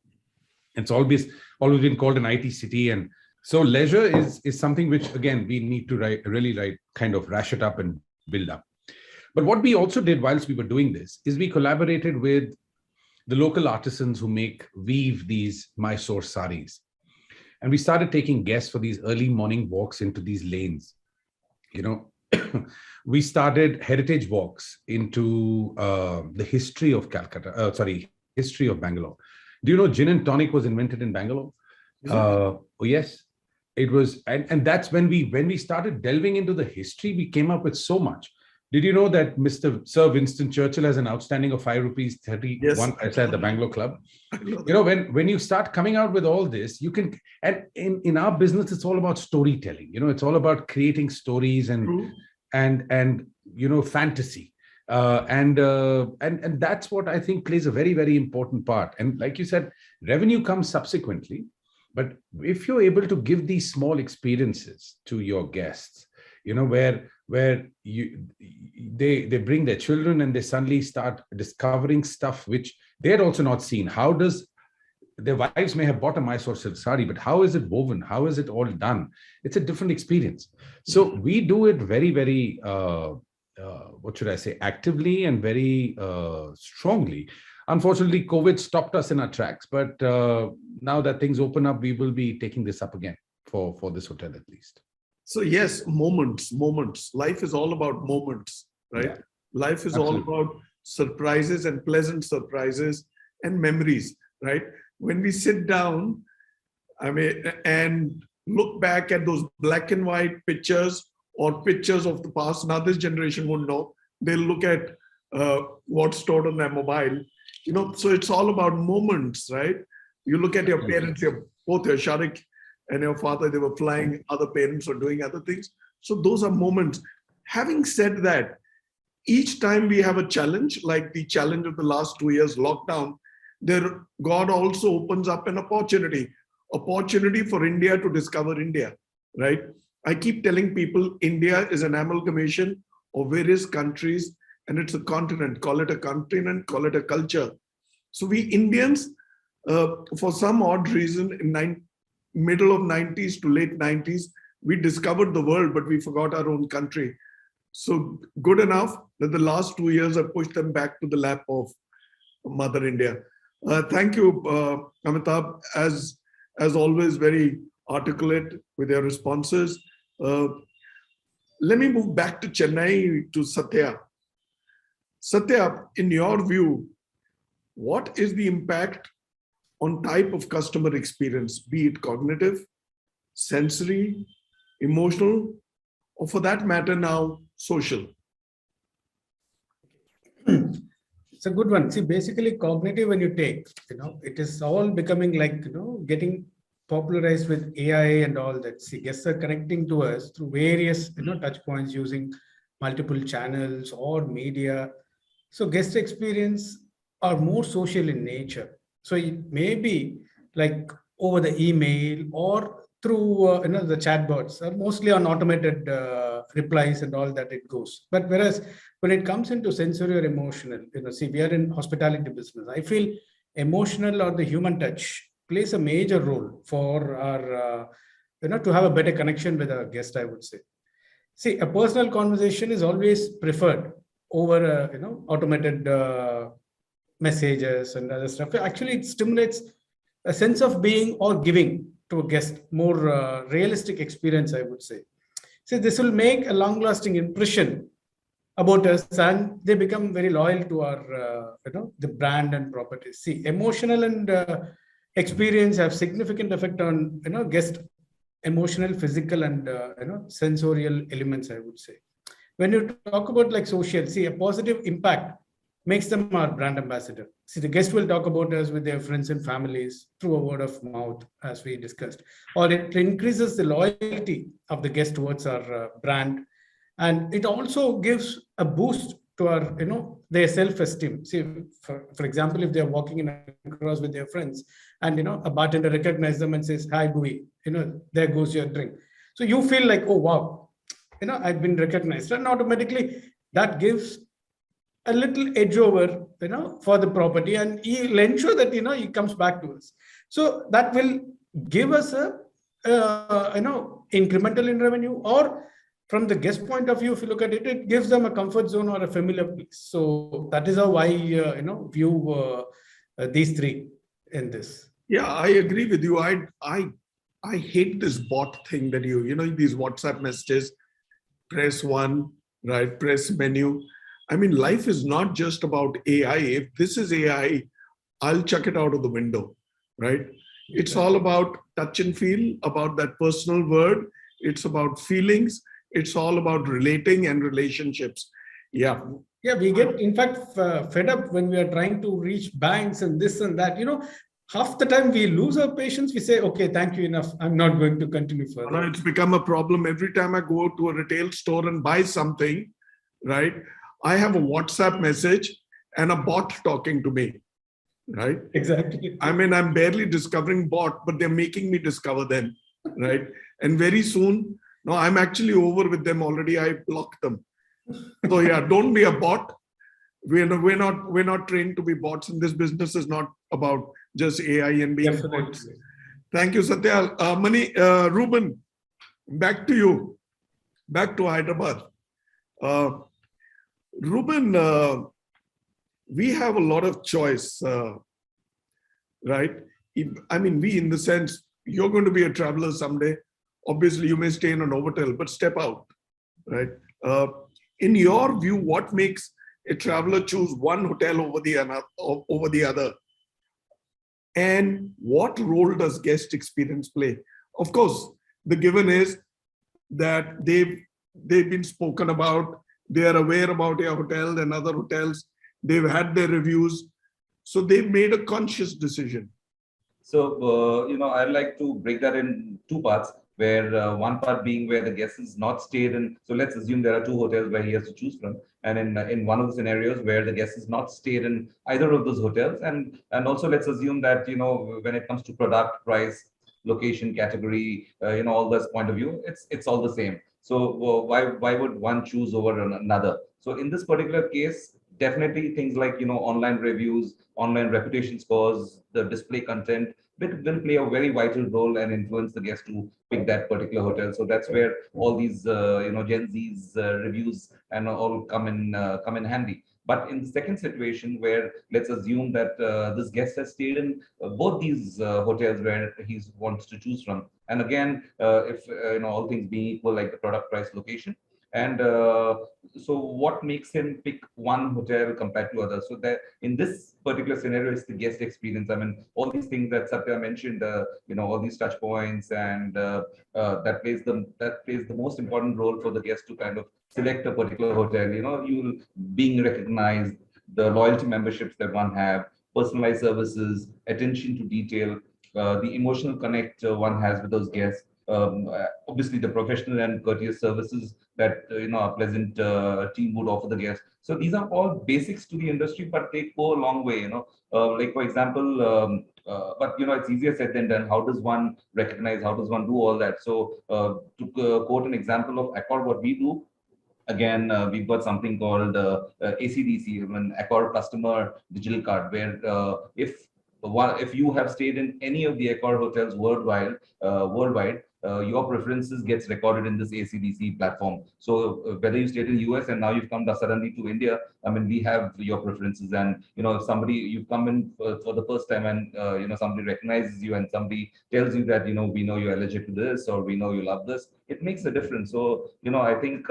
It's always been called an IT city. And so leisure is something which, again, we need to kind of rash it up and build up. But what we also did whilst we were doing this is we collaborated with the local artisans who weave these Mysore saris. And we started taking guests for these early morning walks into these lanes. We started heritage walks into the history of history of Bangalore. Do you know gin and tonic was invented in Bangalore? Oh, yes. It was, and that's when we started delving into the history, we came up with so much. Did you know that Sir Winston Churchill has an outstanding of ₹5.31 at the Bangalore Club? When you start coming out with all this, you can, and in our business, it's all about storytelling. It's all about creating stories and fantasy. And that's what I think plays a very, very important part. And like you said, revenue comes subsequently. But if you're able to give these small experiences to your guests, where they bring their children and they suddenly start discovering stuff which they're also not seen. How does their wives may have bought a Mysore silk sari, but how is it woven? How is it all done? It's a different experience. So we do it very, very, actively and very strongly. Unfortunately, COVID stopped us in our tracks, but now that things open up, we will be taking this up again for this hotel at least. So yes, moments. Life is all about moments, right? Yeah. Life is Absolutely. all about surprises and pleasant surprises and memories, right? When we sit down, and look back at those black and white pictures or pictures of the past, now this generation won't know. They'll look at what's stored on their mobile. So it's all about moments, right? You look at your parents, both your Sharik and your father, they were flying, other parents were doing other things. So those are moments. Having said that, each time we have a challenge, like the challenge of the last 2 years, lockdown, God also opens up an opportunity for India to discover India, right? I keep telling people India is an amalgamation of various countries, and it's a continent. Call it a continent, call it a culture. So we Indians, for some odd reason, in middle of 90s to late 90s, we discovered the world, but we forgot our own country. So good enough that the last 2 years have pushed them back to the lap of Mother India. Thank you, Amitabh, as always, very articulate with your responses. Let me move back to Chennai to Satya. Satya, in your view, what is the impact on type of customer experience, be it cognitive, sensory, emotional, or for that matter now, social? It's a good one. See, basically cognitive, when you take, it is all becoming like, getting popularized with AI and all that. See, guests are connecting to us through various, touch points using multiple channels or media. So guest experience are more social in nature. So it may be like over the email or through, the chatbots are mostly on automated replies and all that it goes. But whereas when it comes into sensory or emotional, see, we are in hospitality business. I feel emotional or the human touch plays a major role for our, to have a better connection with our guest, I would say. See, a personal conversation is always preferred over, automated messages and other stuff. Actually, it stimulates a sense of being or giving to a guest, more realistic experience, I would say. See, this will make a long-lasting impression about us, and they become very loyal to our, the brand and properties. See, emotional and experience have significant effect on, guest emotional, physical, and sensorial elements, I would say. When you talk about like social, see, a positive impact makes them our brand ambassador. See, the guest will talk about us with their friends and families through a word of mouth, as we discussed, or it increases the loyalty of the guest towards our brand, and it also gives a boost to our, their self-esteem. See, for example, if they're walking in across with their friends, and a bartender recognizes them and says, "Hi, Bui, there goes your drink." So you feel like, oh wow, I've been recognized, and automatically that gives a little edge over, for the property, and he'll ensure that he comes back to us. So that will give us a incremental in revenue, or from the guest point of view, if you look at it, it gives them a comfort zone or a familiar place. So that is how I view these three in this. Yeah, I agree with you. I hate this bot thing that these WhatsApp messages, press one, right? Press menu. I mean, life is not just about AI. If this is AI, I'll chuck it out of the window, right? It's all about touch and feel, about that personal word. It's about feelings. It's all about relating and relationships. Yeah. Yeah, we get, in fact, fed up when we are trying to reach banks and this and that. Half the time we lose our patience. We say, okay, thank you, enough. I'm not going to continue further. It's become a problem. Every time I go to a retail store and buy something, right, I have a WhatsApp message and a bot talking to me, right? Exactly. I mean, I'm barely discovering bot, but they're making me discover them, right? And very soon, no, I'm actually over with them already. I blocked them. So yeah, don't be a bot. We're not trained to be bots, and this business is not about just AI and being bots. Thank you, Satya. Ruben, back to you. Back to Hyderabad. Ruben, we have a lot of choice, right? I mean, we, in the sense, you're going to be a traveler someday. Obviously, you may stay in an hotel, but step out, right? In your view, what makes a traveler choose one hotel over the other? And what role does guest experience play? Of course, the given is that they've been spoken about. They are aware about your hotel and other hotels. They've had their reviews. So they've made a conscious decision. So, I'd like to break that in two parts, where one part being where the guest is not stayed in. So let's assume there are two hotels where he has to choose from. And in one of the scenarios where the guest is not stayed in either of those hotels. And also let's assume that, when it comes to product, price, location, category, all this point of view, it's all the same. So why would one choose over another? So in this particular case, definitely things like, online reviews, online reputation scores, the display content will play a very vital role and influence the guest to pick that particular hotel. So that's where all these, Gen Z's reviews and all come in handy. But in the second situation, where let's assume that this guest has stayed in both these hotels where he wants to choose from, and again, if all things being equal, like the product, price, location, and so what makes him pick one hotel compared to others? So that in this particular scenario, it's the guest experience. I mean, all these things that Satya mentioned, all these touch points, and that plays the most important role for the guest to kind of select a particular hotel. You being recognized, the loyalty memberships that one have, personalized services, attention to detail, the emotional connect one has with those guests. Obviously, the professional and courteous services that a pleasant team would offer the guests. So these are all basics to the industry, but they go a long way. Like for example, but it's easier said than done. How does one recognize? How does one do all that? So to quote an example of Accor, what we do. Again, we've got something called ACDC, an Accor customer digital card, where if you have stayed in any of the Accor hotels worldwide, your preferences gets recorded in this ACDC platform. So whether you stayed in US and now you've come suddenly to India, I mean, we have your preferences. And if you come in for the first time, and somebody recognizes you and somebody tells you that we know you're allergic to this, or we know you love this, it makes a difference. So I think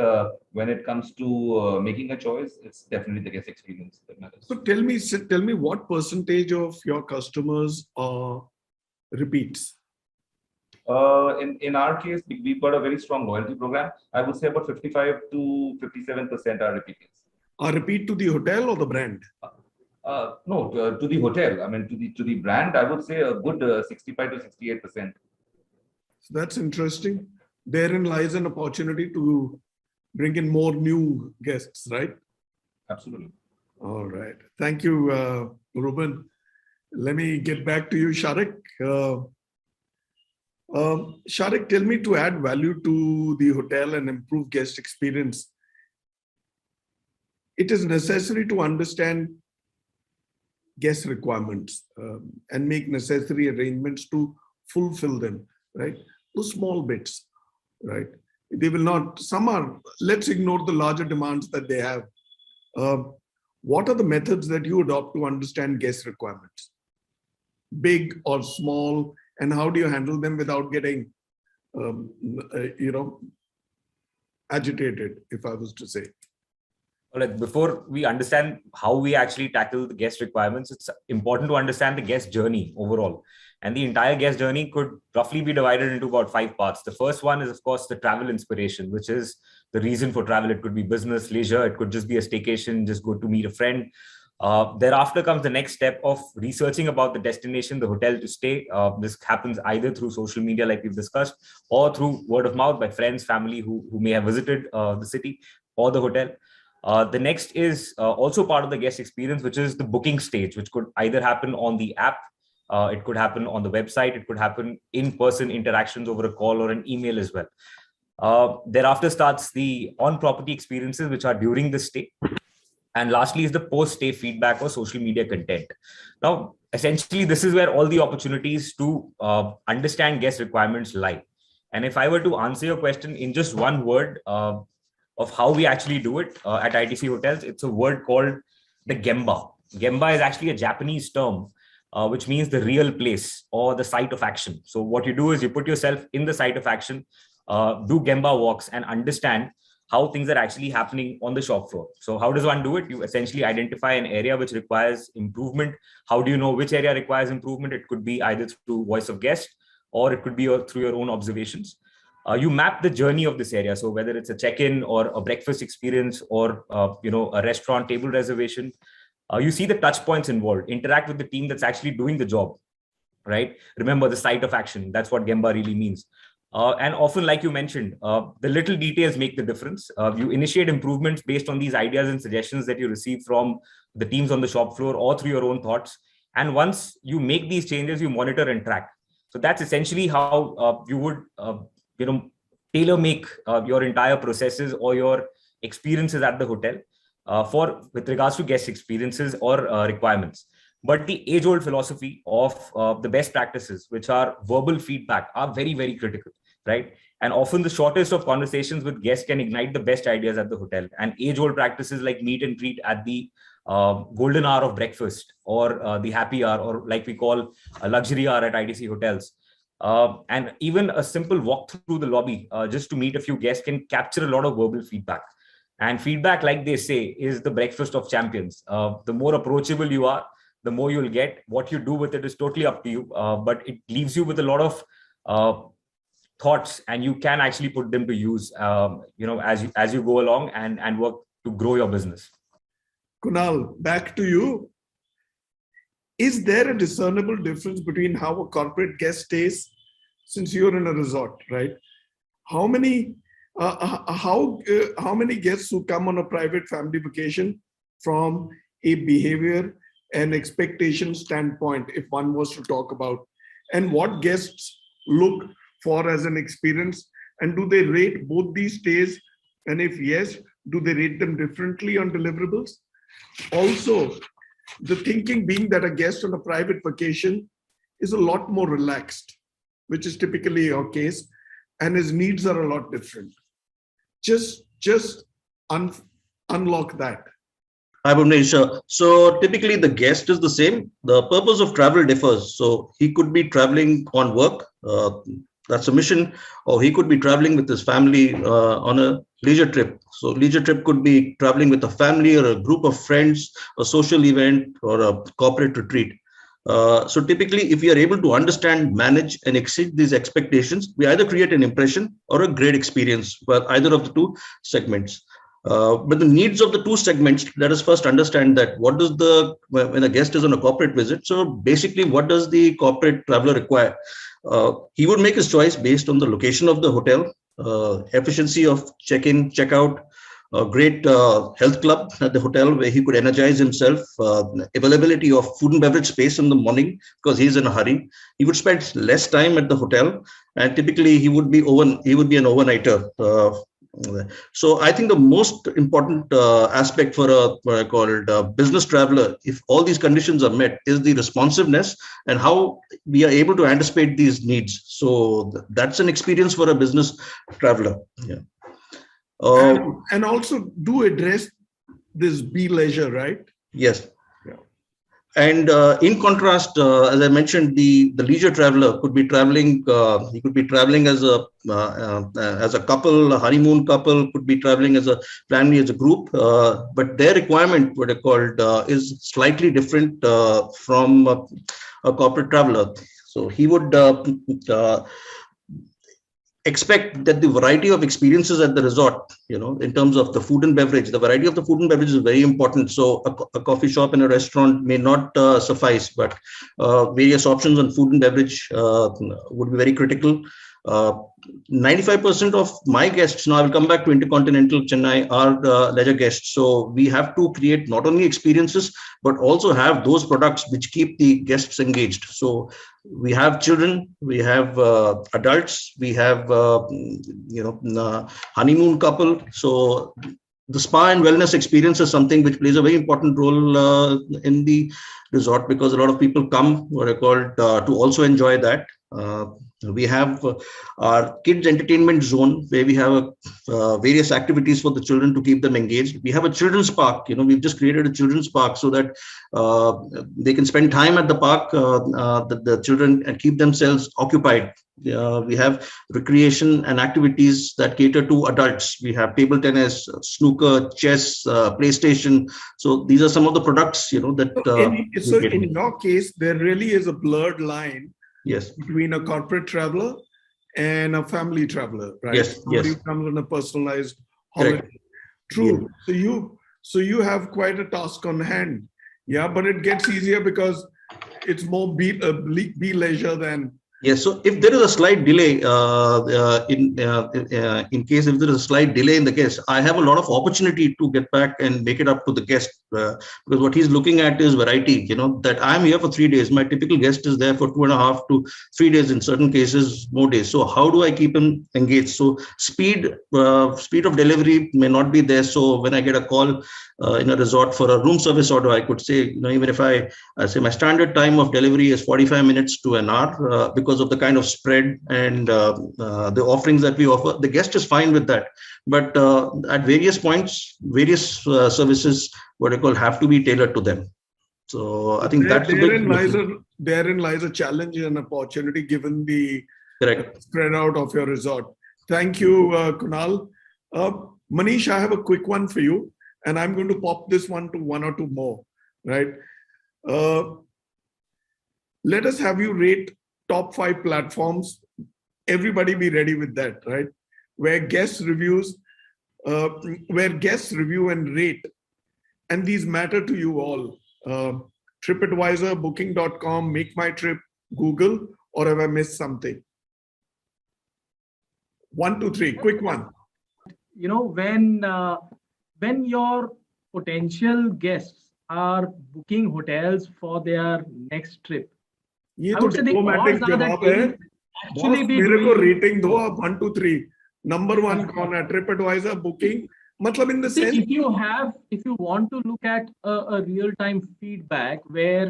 when it comes to making a choice, it's definitely the guest experience that matters. So tell me what percentage of your customers are repeats? In our case, we've got a very strong loyalty program. I would say about 55 to 57% are repeats. Are repeat to the hotel or the brand? No, to the hotel. I mean, to the brand, I would say a good 65 to 68%. So that's interesting. Therein lies an opportunity to bring in more new guests, right? Absolutely. All right. Thank you, Ruben. Let me get back to you, Sharik. Sharik, tell me, to add value to the hotel and improve guest experience, it is necessary to understand guest requirements and make necessary arrangements to fulfill them, right? Those small bits, right? They will not, let's ignore the larger demands that they have. What are the methods that you adopt to understand guest requirements? Big or small, and how do you handle them without getting, agitated, if I was to say? Before we understand how we actually tackle the guest requirements, it's important to understand the guest journey overall. And the entire guest journey could roughly be divided into about 5 parts. The first one is, of course, the travel inspiration, which is the reason for travel. It could be business, leisure, it could just be a staycation, just go to meet a friend. Thereafter comes the next step of researching about the destination, the hotel to stay. This happens either through social media, like we've discussed, or through word of mouth by friends, family who may have visited the city or the hotel. The next is also part of the guest experience, which is the booking stage, which could either happen on the app, it could happen on the website, it could happen in-person interactions over a call or an email as well. Thereafter starts the on-property experiences, which are during the stay. And lastly is the post-stay feedback or social media content. Now, essentially, this is where all the opportunities to understand guest requirements lie. And if I were to answer your question in just one word of how we actually do it at ITC Hotels, it's a word called the Gemba. Gemba is actually a Japanese term, which means the real place or the site of action. So what you do is you put yourself in the site of action, do Gemba walks, and understand how things are actually happening on the shop floor. So how does one do it? You essentially identify an area which requires improvement. How do you know which area requires improvement? It could be either through voice of guest, or it could be through your own observations. You map the journey of this area. So whether it's a check-in or a breakfast experience or a restaurant table reservation, you see the touch points involved, interact with the team that's actually doing the job, right? Remember the site of action. That's what Gemba really means. And often, like you mentioned, the little details make the difference. You initiate improvements based on these ideas and suggestions that you receive from the teams on the shop floor or through your own thoughts. And once you make these changes, you monitor and track. So that's essentially how you would, tailor make your entire processes or your experiences at the hotel. with regards to guest experiences or requirements. But the age-old philosophy of the best practices, which are verbal feedback, are very, very critical, right? And often the shortest of conversations with guests can ignite the best ideas at the hotel. And age-old practices like meet and greet at the golden hour of breakfast, or the happy hour, or like we call a luxury hour at ITC hotels. And even a simple walk through the lobby just to meet a few guests can capture a lot of verbal feedback. And feedback, like they say, is the breakfast of champions. The more approachable you are, the more you'll get. What you do with it is totally up to you, but it leaves you with a lot of thoughts, and you can actually put them to use, as you go along and work to grow your business. Kunal, back to you. Is there a discernible difference between how a corporate guest stays, since you're in a resort, right? How many guests who come on a private family vacation from a behavior and expectation standpoint, if one was to talk about, and what guests look for as an experience, and do they rate both these stays? And if yes, do they rate them differently on deliverables? Also, the thinking being that a guest on a private vacation is a lot more relaxed, which is typically your case, and his needs are a lot different. Just unlock that. Hi, Bhuvnesh. So typically the guest is the same. The purpose of travel differs. So he could be traveling on work, that's a mission, or he could be traveling with his family on a leisure trip. So leisure trip could be traveling with a family or a group of friends, a social event, or a corporate retreat. So typically, if we are able to understand, manage, and exceed these expectations, we either create an impression or a great experience for either of the two segments. But the needs of the two segments, let us first understand that when a guest is on a corporate visit, so basically what does the corporate traveler require? He would make his choice based on the location of the hotel, efficiency of check-in, check-out, a great health club at the hotel where he could energize himself, availability of food and beverage space in the morning because he's in a hurry. He would spend less time at the hotel, and typically he would be an overnighter. So I think the most important aspect for what I call a business traveler, if all these conditions are met, is the responsiveness and how we are able to anticipate these needs. So that's an experience for a business traveler. Yeah. And also do address this be leisure, right? Yes. And in contrast, as I mentioned, the leisure traveler could be traveling. He could be traveling as a couple, a honeymoon couple, could be traveling as a family, as a group. But their requirement, what I called, is slightly different from a corporate traveler. So he would expect that the variety of experiences at the resort, in terms of the food and beverage, the variety of the food and beverage is very important. So a coffee shop and a restaurant may not suffice, but various options on food and beverage would be very critical. 95% of my guests, now I will come back to Intercontinental Chennai, are leisure guests. So we have to create not only experiences, but also have those products which keep the guests engaged. So we have children, we have adults, we have, honeymoon couple. So the spa and wellness experience is something which plays a very important role in the resort, because a lot of people come, what I call, to also enjoy that. We have our kids entertainment zone where we have various activities for the children to keep them engaged. We have a children's park. We've just created a children's park so that they can spend time at the park, the children, and keep themselves occupied. We have recreation and activities that cater to adults. We have table tennis, snooker, chess, PlayStation. So these are some of the products, that. So in your case, there really is a blurred line. Yes. Between a corporate traveler and a family traveler, right? Yes. Somebody who comes on a personalized holiday. Correct. True. Yeah. So you have quite a task on hand. Yeah, but it gets easier because it's more be leisure than Yes. So if there is a slight delay, in case if there is a slight delay in the guest, I have a lot of opportunity to get back and make it up to the guest, because what he's looking at is variety. That I'm here for 3 days. My typical guest is there for 2.5 to 3 days. In certain cases, more days. So how do I keep him engaged? So speed of delivery may not be there. So when I get a call in a resort for a room service order, I could say, even if I say my standard time of delivery is 45 minutes to an hour, because of the kind of spread and the offerings that we offer, the guest is fine with that. But at various points, various services, what I call, have to be tailored to them. So I think that's therein lies a challenge and opportunity given the correct spread out of your resort. Thank you, Kunal. Manish, I have a quick one for you, and I'm going to pop this one to one or two more, right? Let us have you rate top 5 platforms. Everybody be ready with that, right? Where guests review and rate, and these matter to you all. TripAdvisor, Booking.com, Make My Trip, Google, or have I missed something? 1, 2, 3, quick one. When your potential guests are booking hotels for their next trip, ये तो diplomatic जवाब है. actually boss be मेरे को doing- rating दो आप 1, 2, 3. Number 1 कौन है? TripAdvisor, Booking. मतलब in the See, sense, if you want to look at a real-time feedback where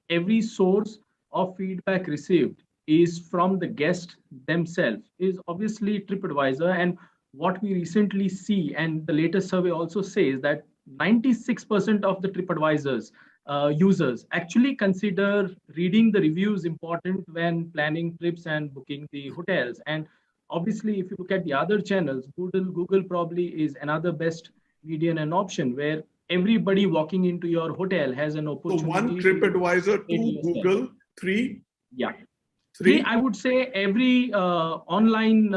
every source of feedback received is from the guest themselves, is obviously TripAdvisor. And what we recently see, and the latest survey also says that 96% of the TripAdvisors users actually consider reading the reviews important when planning trips and booking the hotels. And obviously, if you look at the other channels, Google probably is another best median and option where everybody walking into your hotel has an so opportunity. 1 TripAdvisor, 2 Google, 3. Yeah. 3. I would say every online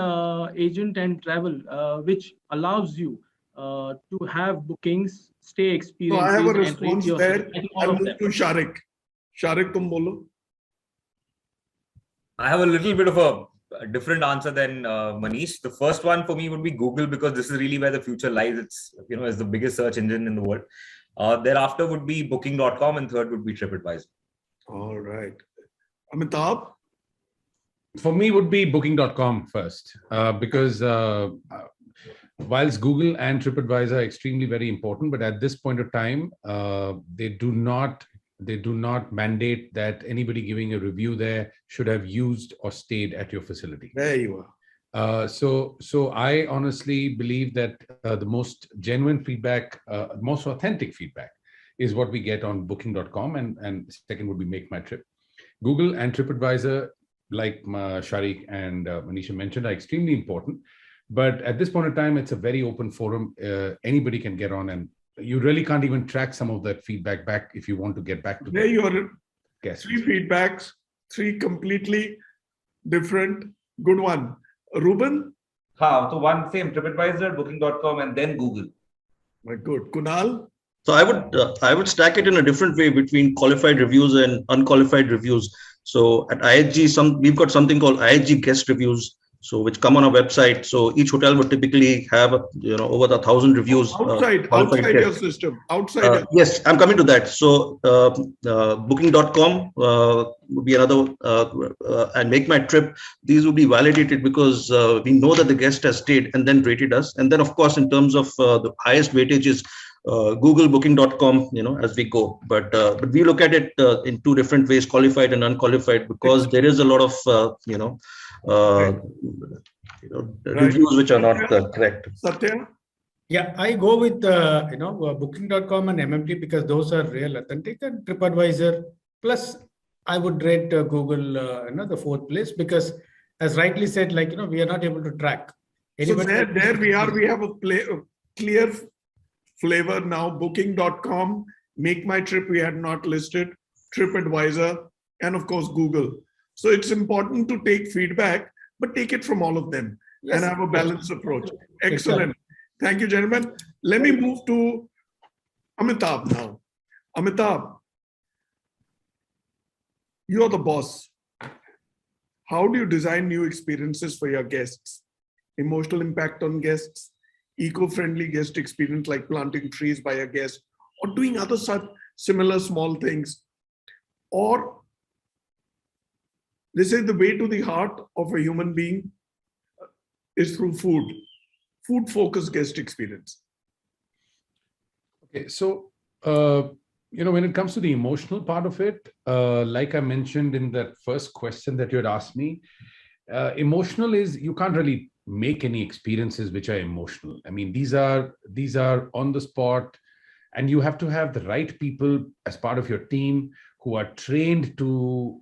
agent and travel which allows you to have bookings, stay So experiences. I have a and rate response your- there. I think all I'll of move them. to Sharik. Sharik, tum bolo. I have a little bit of a different answer than Manish. The first one for me would be Google, because this is really where the future lies. It's, as the biggest search engine in the world. Thereafter would be Booking.com, and third would be TripAdvisor. All right. Amitabh? For me, would be Booking.com first, because whilst Google and TripAdvisor are extremely very important, but at this point of time, they do not mandate that anybody giving a review there should have used or stayed at your facility. There you are. So I honestly believe that the most genuine feedback, most authentic feedback, is what we get on Booking.com, and second would be Make My Trip. Google and TripAdvisor, like Sharik and Manisha mentioned, are extremely important. But at this point in time, it's a very open forum. Anybody can get on, and you really can't even track some of that feedback back if you want to get back to There you are. guests. 3 feedbacks, 3 completely different. Good one. Ruben? So one same, TripAdvisor, Booking.com, and then Google. My good. Kunal? So I would stack it in a different way between qualified reviews and unqualified reviews. So at IHG, we've got something called IHG guest reviews, so which come on our website. So each hotel would typically have over 1,000 reviews. Outside your system. Outside. Yes, I'm coming to that. So Booking.com would be another, and Make My Trip. These would be validated because we know that the guest has stayed and then rated us. And then, of course, in terms of the highest weightages, Google, Booking.com, as we go. But we look at it in 2 different ways, qualified and unqualified, because there is a lot of, reviews which are not correct. Satya? Yeah, I go with Booking.com and MMT because those are real authentic, and TripAdvisor. Plus, I would rate Google, the 4th place, because as rightly said, we are not able to track. So there we are. We have a clear flavor now. Booking.com, Make My Trip we had not listed, TripAdvisor, and of course Google. So it's important to take feedback, but take it from all of them and have a balanced approach. Excellent. Thank you, gentlemen. Let me move to Amitabh now. Amitabh, you're the boss. How do you design new experiences for your guests? Emotional impact on guests, eco-friendly guest experience like planting trees by a guest, or doing other such similar small things. Or they say the way to the heart of a human being is through food. Food-focused guest experience. Okay, so when it comes to the emotional part of it, like I mentioned in that first question that you had asked me, emotional is you can't really make any experiences which are emotional. I mean, these are on the spot, and you have to have the right people as part of your team who are trained to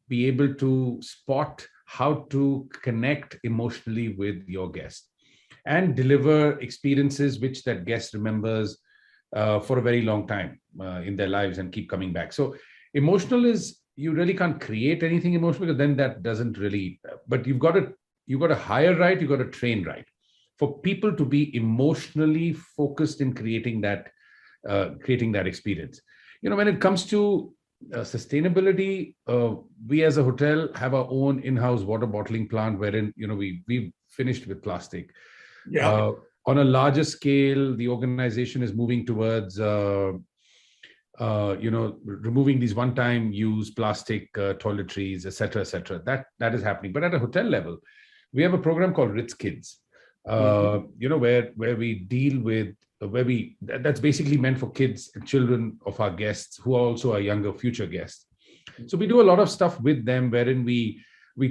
be able to spot how to connect emotionally with your guest and deliver experiences which that guest remembers for a very long time in their lives and keep coming back. So emotional is, you really can't create anything emotional, because then that doesn't really, but you've got to hire right, you've got to train right for people to be emotionally focused in creating that experience. When it comes to sustainability, we as a hotel have our own in-house water bottling plant wherein, we've finished with plastic. Yeah. On a larger scale, the organization is moving towards, removing these one-time use plastic toiletries, etc., etc. That is happening. But at a hotel level, we have a program called Ritz Kids, where we deal with, that's basically meant for kids and children of our guests who are also our younger future guests. So we do a lot of stuff with them, wherein we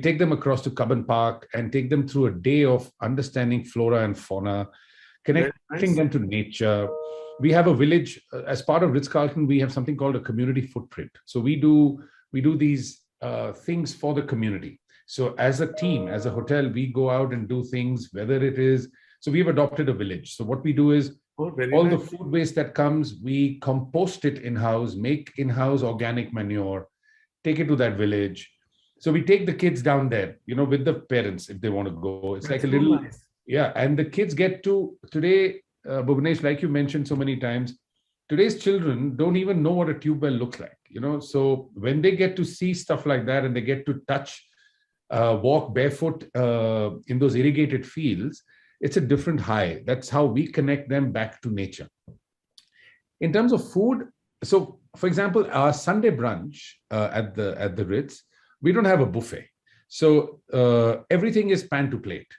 take them across to Cubbon Park and take them through a day of understanding flora and fauna, connecting them to nature. We have a village as part of Ritz-Carlton. We have something called a community footprint. So we do these things for the community. So as a team, as a hotel, we go out and do things, whether it is, so we've adopted a village. So what we do is the food waste that comes, we compost it in-house, make in-house organic manure, take it to that village. So we take the kids down there, with the parents if they want to go. It's like a little, yeah. And the kids get to, today, Bhuvnesh, like you mentioned so many times, today's children don't even know what a tube well looks like, So when they get to see stuff like that and they get to touch, walk barefoot in those irrigated fields, it's a different high. That's how we connect them back to nature. In terms of food, so for example, our Sunday brunch at the Ritz, we don't have a buffet. So everything is pan to plate.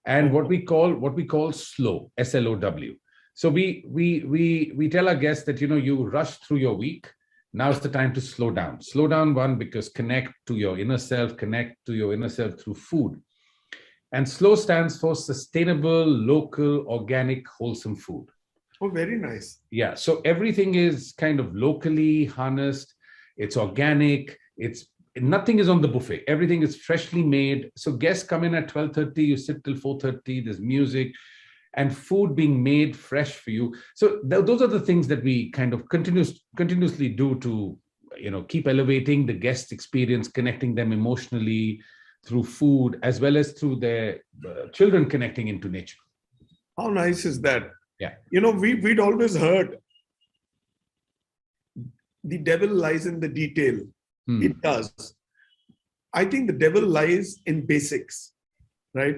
And what we call slow, SLOW. So we tell our guests that, you rush through your week. Now it's the time to slow down. Slow down, one, because connect to your inner self through food. And SLOW stands for sustainable, local, organic, wholesome food. Oh, very nice. Yeah. So everything is kind of locally harnessed. It's organic. Nothing is on the buffet. Everything is freshly made. So guests come in at 12:30, you sit till 4:30, there's music and food being made fresh for you. So those are the things that we kind of continuously do to, keep elevating the guest experience, connecting them emotionally through food, as well as through their children connecting into nature. How nice is that? Yeah. We'd always heard the devil lies in the detail. It does. I think the devil lies in basics, right?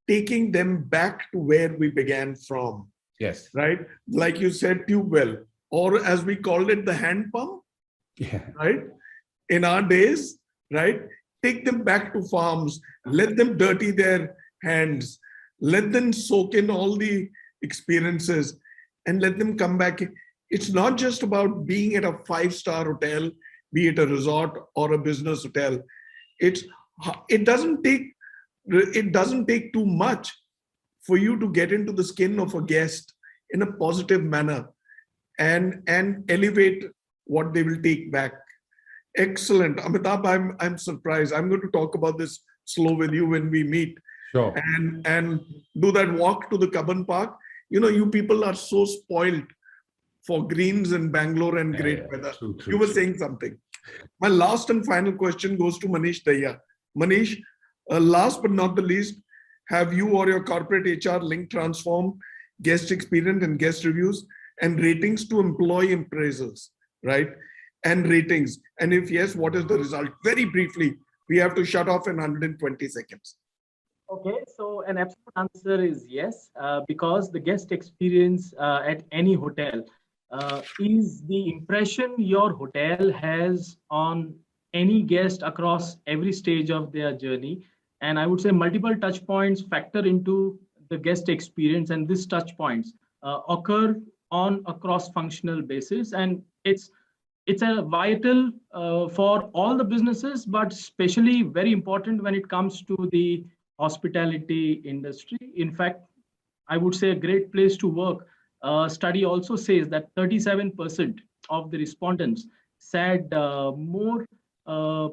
Taking them back to where we began from. Yes. Right? Like you said, tube well, or as we called it, the hand pump. Yeah. Right? In our days, right? Take them back to farms, let them dirty their hands, let them soak in all the experiences and let them come back. It's not just about being at a 5-star hotel, be it a resort or a business hotel. It doesn't take too much for you to get into the skin of a guest in a positive manner and elevate what they will take back. Excellent. Amitabh, I'm surprised. I'm going to talk about this slow with you when we meet. Sure. And do that walk to the Cubbon Park. You people are so spoiled for greens in Bangalore and great weather. True, You were saying something. My last and final question goes to Manish Daya. Manish, last but not the least, have you or your corporate HR link transform guest experience and guest reviews and ratings to employee appraisals, right? And ratings. And if yes, what is the result? Very briefly, We have to shut off in 120 seconds. Okay, so an absolute answer is yes, because the guest experience at any hotel is the impression your hotel has on any guest across every stage of their journey. And I would say multiple touch points factor into the guest experience, and these touch points occur on a cross-functional basis, and it's a vital for all the businesses, but especially very important when it comes to the hospitality industry. In fact, I would say a great place to work. Study also says that 37% of the respondents said more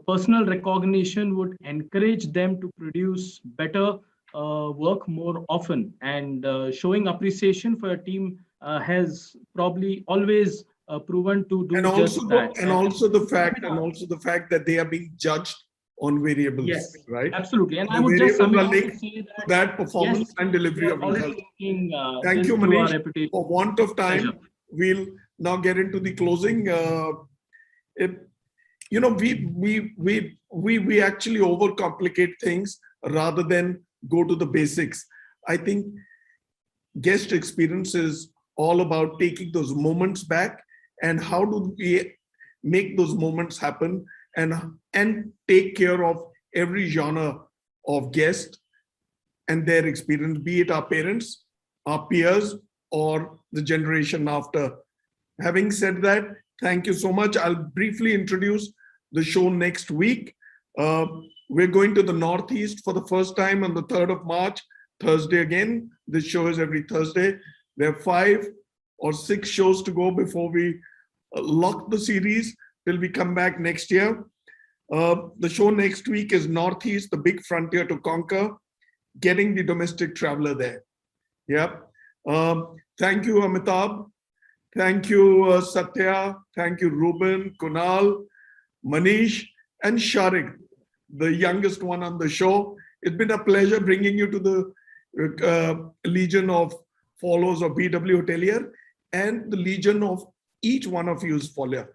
personal recognition would encourage them to produce better work more often. And showing appreciation for a team has probably always proven to do just that. And also the fact that they are being judged on variables, yes, right? Absolutely. And The I would just sum it variables up are to linked say that performance yes, and delivery we are of already results. linking Thank you, this to our Manish. reputation. For want of time, Pleasure. we'll now get into the closing. We actually overcomplicate things rather than go to the basics. I think guest experience is all about taking those moments back, and how do we make those moments happen, and take care of every genre of guest and their experience, be it our parents, our peers, or the generation after. Having said that, thank you so much. I'll briefly introduce the show next week. We're going to the Northeast for the first time on the 3rd of March, Thursday again. This show is every Thursday. There are 5 or 6 shows to go before we lock the series till we come back next year. The show next week is Northeast, the big frontier to conquer, getting the domestic traveler there. Yep. Thank you, Amitabh. Thank you, Satya. Thank you, Ruben, Kunal, Manish, and Sharik, the youngest one on the show. It's been a pleasure bringing you to the legion of followers of BW Hotelier and the legion of each one of you's followers,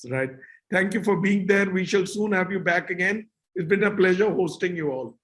right? Thank you for being there. We shall soon have you back again. It's been a pleasure hosting you all.